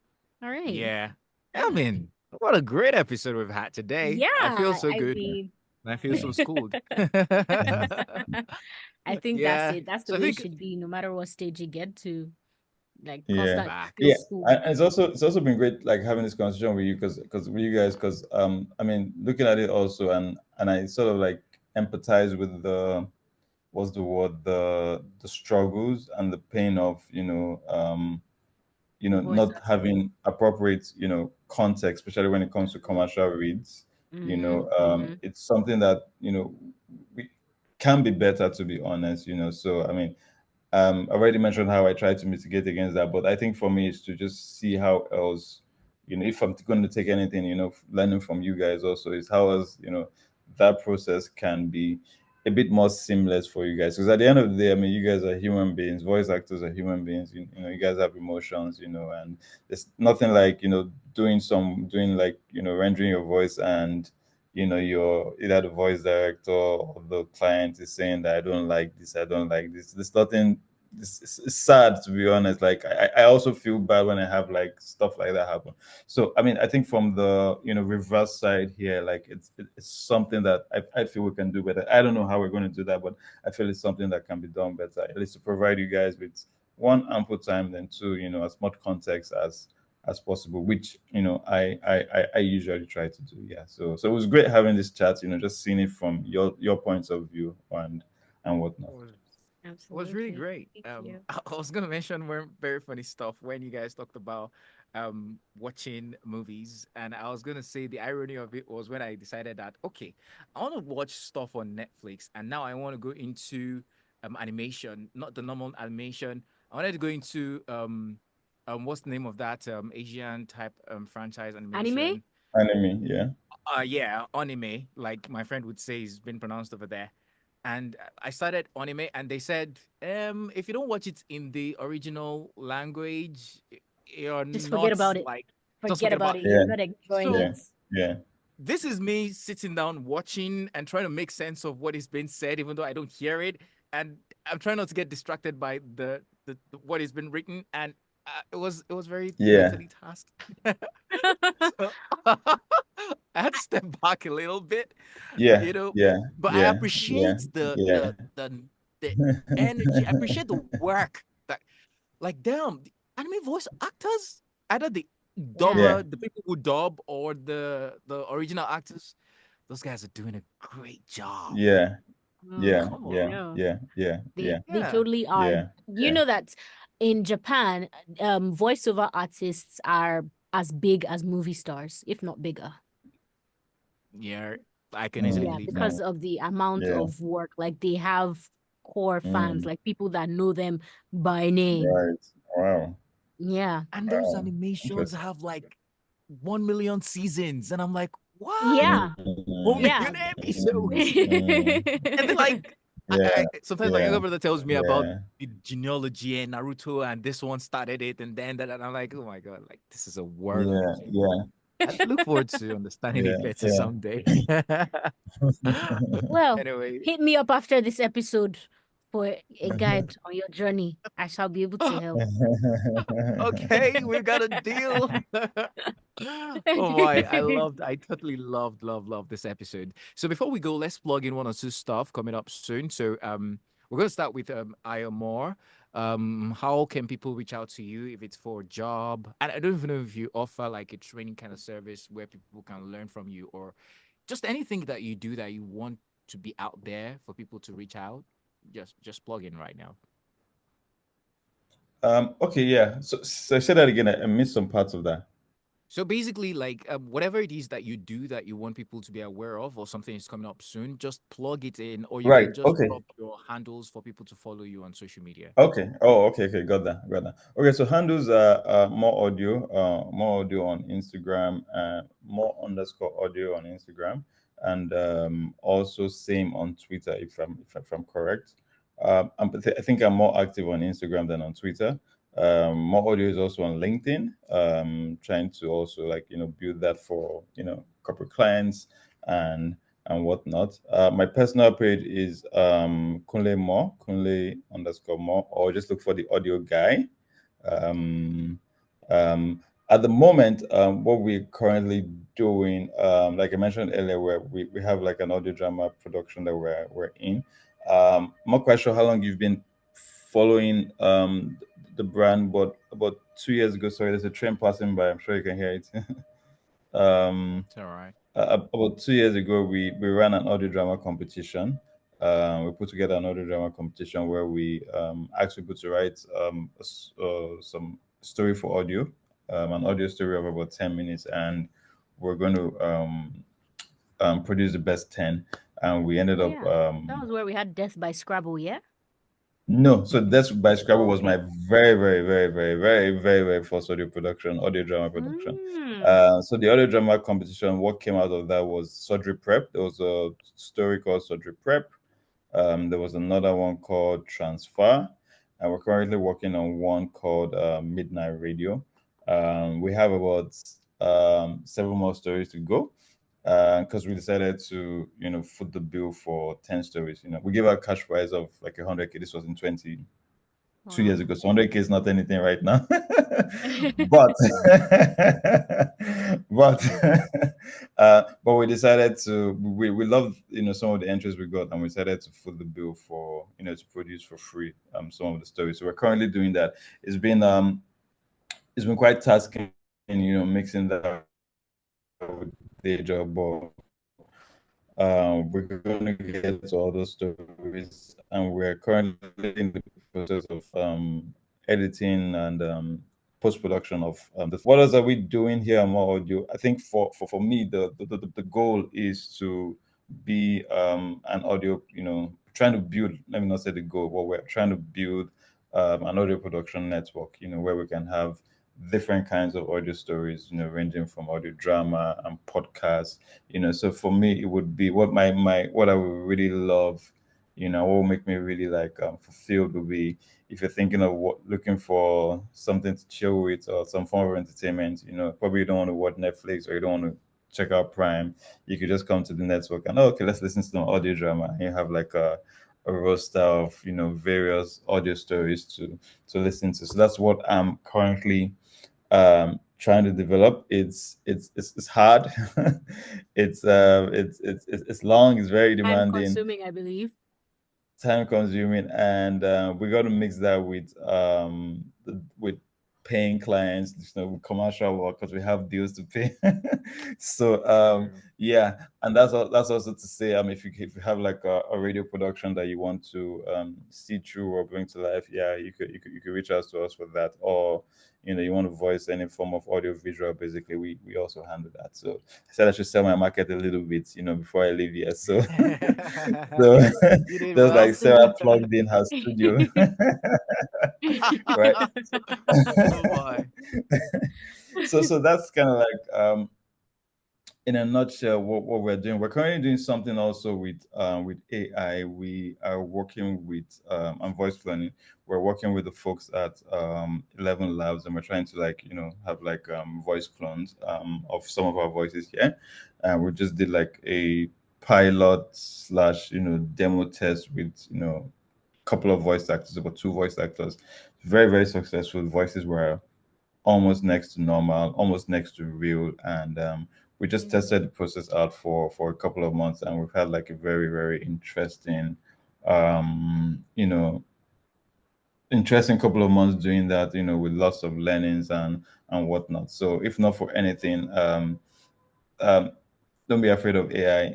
All right. Yeah. I mean, what a great episode we've had today. Yeah, I feel so I good. mean, I feel so schooled. I think that's Yeah. it. That's the So I way it think should be, no matter what stage you get to. Like Yeah, constant skill facts. and school. it's also been great like having this conversation with you because with you guys because I mean looking at it also and I sort of like empathize with the what's the word the struggles and the pain of Voice not acting. having appropriate context, especially when it comes to commercial reads. Mm-hmm. Mm-hmm. It's something that we can be better, to be honest. So I mean, I already mentioned how I try to mitigate against that, but I think for me is to just see how else, if I'm going to take anything, learning from you guys also is how else, that process can be a bit more seamless for you guys. Because at the end of the day, I mean, you guys are human beings, voice actors are human beings, you guys have emotions, and there's nothing like, doing like, rendering your voice and, you're either the voice director or the client is saying that I don't like this, I don't like this. There's nothing it's sad, to be honest. Like I also feel bad when I have like stuff like that happen. So I mean, I think from the reverse side here, like it's something that I feel we can do better. I don't know how we're going to do that, but I feel it's something that can be done better, at least to provide you guys with one, ample time, then two, as much context as possible, which I usually try to do. Yeah. So it was great having this chat, just seeing it from your points of view and whatnot. Was really Absolutely. great. Thank you. I was gonna mention one very funny stuff when you guys talked about watching movies, and I was gonna say the irony of it was when I decided that okay, I want to watch stuff on Netflix, and now I want to go into animation, not the normal animation. I wanted to go into what's the name of that Asian type franchise Anime? animation? Anime, yeah. Yeah, anime, like my friend would say, is been pronounced over there. And I started anime, and they said, if you don't watch it in the original language, you're Just forget not about it. like just Forget forget about about it. it. You're Yeah, not enjoying yeah, it. So yeah, this is me sitting down watching and trying to make sense of what is being said, even though I don't hear it, and I'm trying not to get distracted by the what has been written, and it was very yeah, mentally tasked. So I had to step back a little bit, yeah, you know. yeah, But I yeah, yeah, appreciate the yeah. the the the energy. I appreciate the work that, like, damn, the anime voice actors, either the Yeah. Yeah, dubber, the people who dub, or the original actors, those guys are doing a great job. yeah, Mm, yeah, Come I yeah, on, know. yeah, yeah, yeah, They yeah, totally are. yeah, You yeah. know that in Japan, voiceover artists are as big as movie stars, if not bigger. yeah. I can easily Yeah, Mm, believe that. because mm, of the amount yeah, of work. Like they have core fans, mm, like people that know them by name. right. Wow, Yeah. And those wow. animations Interesting. have like 1 million seasons, and I'm like, what? Yeah. one Mm, Yeah. million episodes. mm, And then like yeah, sometimes my yeah, younger brother tells me about yeah, the genealogy and Naruto, and this one started it, and then that, and I'm like, oh my god, like this is a world. yeah, yeah, I look forward to understanding it yeah, better yeah. someday. Well, Anyway, hit me up after this episode for a guide on your journey. I shall be able to help. okay, we've got a deal. Oh my, I totally loved this episode. So before we go, let's plug in one or two stuff coming up soon. So we're gonna start with Ayo Moore. How can people reach out to you if it's for a job? And I don't even know if you offer like a training kind of service where people can learn from you, or just anything that you do that you want to be out there for people to reach out. Just plug in right now. Okay, yeah. So say that again. I missed some parts of that. So basically, like whatever it is that you do that you want people to be aware of, or something is coming up soon, just plug it in, or you Right. can just Okay. drop your handles for people to follow you on social media. Okay. Oh, okay. Okay. Got that. Got that. Okay. So handles are more audio on Instagram, more underscore audio on Instagram, and also same on Twitter if I'm correct. I think I'm more active on Instagram than on Twitter. More audio is also on LinkedIn. Trying to also like build that for corporate clients and whatnot. My personal page is Kunle Moore, Kunle underscore Moore, or just look for the audio guy. Um, um, at the moment, what we're currently doing, like I mentioned earlier, where we have like an audio drama production that we're in. I'm not quite sure how long you've been following the brand, but about 2 years ago, sorry, there's a train passing by. I'm sure you can hear it. um, It's all right. about 2 years ago, we ran an audio drama competition. We put together an audio drama competition where we asked people to write some story for audio, an audio story of about 10 minutes, and we're going to produce the best 10. And we ended Oh up yeah. That was where we had Death by Scrabble, yeah? no, so that's by Scrabble Oh, was my okay. very, very, very, very, very, very, very first audio production, audio drama production. Mm. So the audio drama competition, what came out of that was surgery prep. There was a story called surgery prep. There was another one called transfer, and we're currently working on one called midnight radio. We have about several more stories to go because we decided to foot the bill for 10 stories. We gave a cash prize of like 100K. This was in 20. 2 years Wow. ago. So 100K is not anything right now. but but but we decided to we loved some of the entries we got, and we decided to foot the bill for to produce for free some of the stories. So we're currently doing that. It's been quite tasking, mixing that with day job, but we're going to get to all those stories, and we're currently in the process of editing and post production of what else are we doing here at More Audio? I think for me, the goal is to be an audio, trying to build. Let me not say the goal, but we're trying to build an audio production network, where we can have different kinds of audio stories, ranging from audio drama and podcasts. So for me, it would be what I would really love, what will make me really like fulfilled would be if you're thinking of looking for something to chill with or some form of entertainment. Probably you don't want to watch Netflix or you don't want to check out Prime. You could just come to the network and okay, let's listen to some audio drama. And you have like a roster of various audio stories to listen to. So that's what I'm currently trying to develop. It's hard. It's long, it's very Time demanding, consuming, I believe. time consuming, and we got to mix that with paying clients, with commercial work, because we have deals to pay. So yeah, and that's also to say, if you have like a radio production that you want to see through or bring to life, yeah, you could reach out to us for that. Or you want to voice any form of audio visual, basically we also handle that. So I said I should sell my market a little bit, before I leave here. So so You did there's well. like Sarah plugged in her studio. Right. Oh boy. So that's kind of like in a nutshell what we're doing. We're currently doing something also with AI. We are working with and voice learning. We're working with the folks at 11 Labs, and we're trying to like have like voice clones of some of our voices here. And we just did like a pilot slash demo test with couple of voice actors, about two voice actors. Very, very successful. Voices were almost next to normal, almost next to real. And we just Yeah. tested the process out for a couple of months, and we've had like a very, very um, you know, interesting couple of months doing that, with lots of learnings and whatnot. So if not for anything, um, don't be afraid of AI.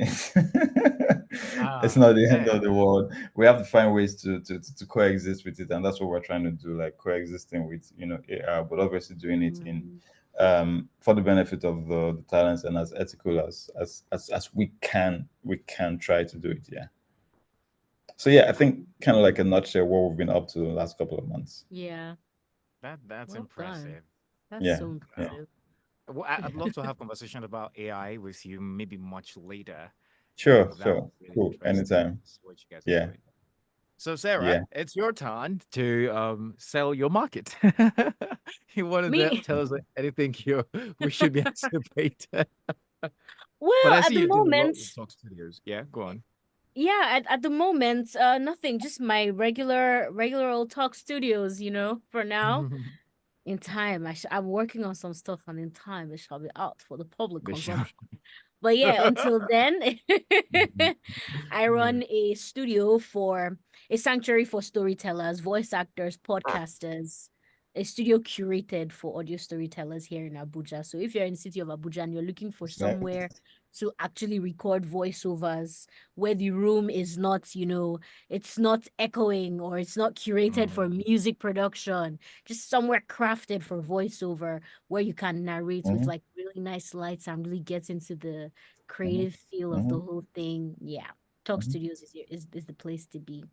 It's not the end of Yeah. the world. We have to find ways to coexist with it, and that's what we're trying to do, like coexisting with AI, but obviously doing it in Mm. for the benefit of the talents and as ethical as we can try to do it. Yeah. So yeah, I think kind of like a nutshell what we've been up to the last couple of months. Yeah. That's Well done. impressive. That's Yeah. so Yeah. impressive. Well, I'd love to have conversation about AI with you maybe much later. Sure. That would Sure. be really Cool. interesting Anytime. to see what you guys are Yeah. doing. So Sarah, Yeah. it's your turn to sell your market. You want to Me, tell us anything you we should be anticipating? But well, I at see the you do a lot moment, with Talk Studios. Yeah, go on. yeah, at the moment, nothing, just my regular old talk studios, for now. In time, I'm working on some stuff, and in time it shall be out for the public Be sure. consumption. But yeah, until then, Mhm. I run a studio for a sanctuary for storytellers, voice actors, podcasters, a studio curated for audio storytellers here in Abuja. So if you're in the city of Abuja and you're looking for It's nice. somewhere to actually record voiceovers where the room is not, it's not echoing or it's not curated for Mm, music production, just somewhere crafted for voiceover where you can narrate with Mhm, like really nice lights and really get into the mhm, creative feel of the mhm, whole thing. Yeah, Talk mhm. Studios is the place to be.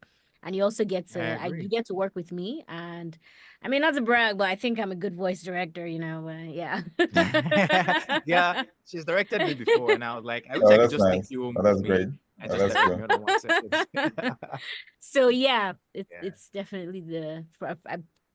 And you also get I you agree. get to work with me, and I mean, not to brag, but I think I'm a good voice director, yeah. Yeah, she's directed me before, and I was like, I wish I Oh, could that's just take nice. you home Oh, with that's me great. and Oh, just that's direct cool. me on one seconds. So yeah, it's Yeah. it's definitely the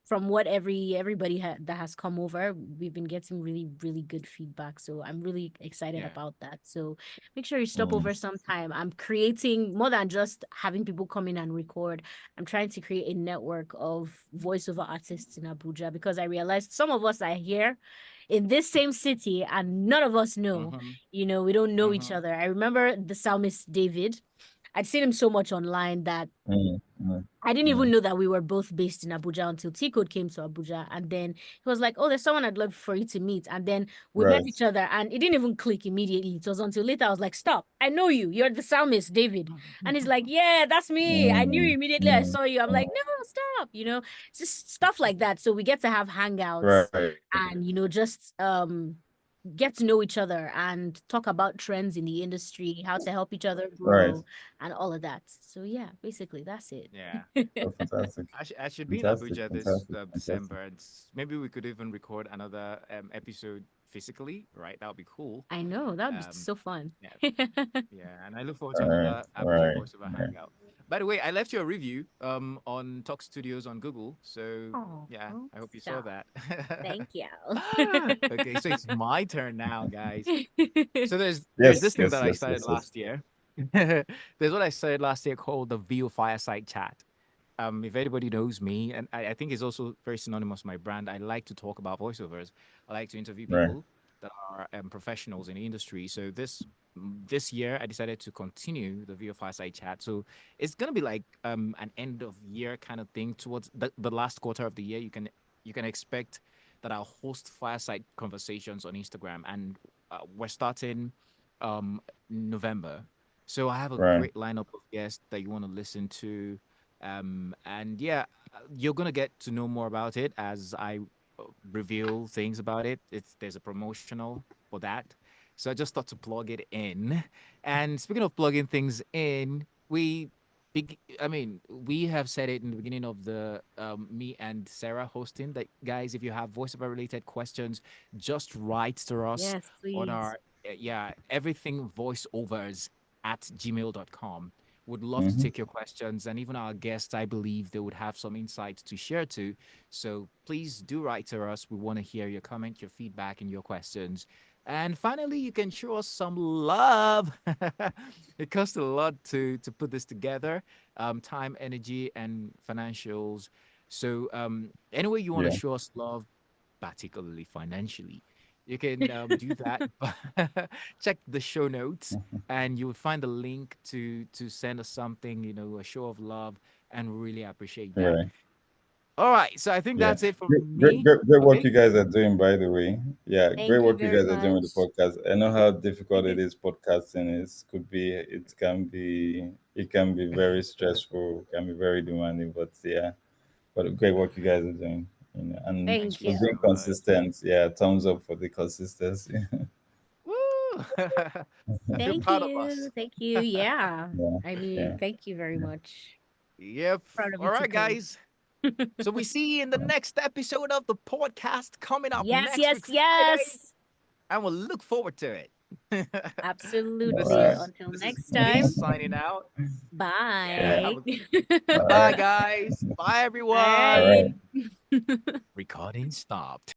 from what everybody that has come over, we've been getting really, really good feedback. So I'm really excited Yeah. about that. So make sure you stop Mm. over sometime. I'm creating more than just having people come in and record. I'm trying to create a network of voiceover artists in Abuja, because I realized some of us are here in this same city and none of us know. Mhm. We don't know each Mhm. other. I remember the psalmist David. I'd seen him so much online that Mm. Mm. I didn't even Mm. know that we were both based in Abuja until tcode came to Abuja. And then he was like, "Oh, there's someone I'd love for you to meet." And then we met Right. each other and it didn't even click immediately. It was until later I was like, "Stop, I know you. You're the psalmist, David." And he's like, "Yeah, that's me. I knew you Mm. immediately I Mm. saw you." I'm Mm. like, "No, stop." Just stuff like that. So we get to have hangouts Right. and, just get to know each other and talk about trends in the industry, how to help each other Right. grow, and all of that. So yeah, basically that's it. Yeah. Oh, fantastic. I should be in Fantastic. Abuja this Fantastic. Fantastic. December, and maybe we could even record another episode physically, right? That would be cool. I know that would be Um, so fun. yeah, yeah, and I look forward to Right. another Abuja Right. voiceover Right. hangout. By the way, I left you a review on Talk Studios on Google, so Oh, yeah, I hope you saw stop. that. Thank you. Okay, so it's my turn now, guys. So there's Yes. this thing Yes. that I Yes. started Yes. Yes. last year. There's what I started last year called the VO Fireside Chat. If anybody knows me, and I think it's also very synonymous with my brand, I like to talk about voiceovers. I like to interview Right. people that are professionals in the industry. So this year, I decided to continue the VO Fireside Chat. So it's gonna be like an end of year kind of thing towards the last quarter of the year. You can expect that I'll host fireside conversations on Instagram, and we're starting November. So I have a Right. great lineup of guests that you want to listen to. And yeah, you're gonna get to know more about it as I reveal things about it. There's a promotional for that, so I just thought to plug it in. And speaking of plugging things in, we have said it in the beginning of the me and Sarah hosting that, guys, if you have voiceover related questions, just write to us Yes, on please. our everythingvoiceovers at gmail.com. Would love to Mm-hmm. take your questions, and even our guests, I believe they would have some insights to share too. So please do write to us. We want to hear your comment, your feedback, and your questions. And finally, you can show us some love. It costs a lot to put this together, time, energy, and financials. So any way you want to Yeah. show us love, particularly financially, you can do that. Check the show notes, and you will find the link to send us something, a show of love, and we really appreciate that. Right. All right, so I think Yeah. that's it Great, from great, me. great, great work Okay. you guys are doing, by the way. Yeah, great Thank you work you very guys are doing with the much. podcast. I know how difficult it is podcasting is. It can be very stressful, can be very demanding, but yeah. But great work you guys are doing. And Thank Thank you for you. so being much. consistent. Yeah, thumbs up for the consistency. Woo! I feel Thank proud of us. you. Thank you. Yeah. Yeah. I mean, Yeah. thank you very Yeah. much. Yep. Proud of you All too, right, Code. guys. So we see you in the next episode of the podcast coming up Yes, next yes, week, Friday, yes. and we'll look forward to it. All this Absolutely. right. is Until this is next me time. signing out. Yeah, Yeah. Bye. All goodbye, right. guys. Bye, All everyone. Bye. right. Recording stopped.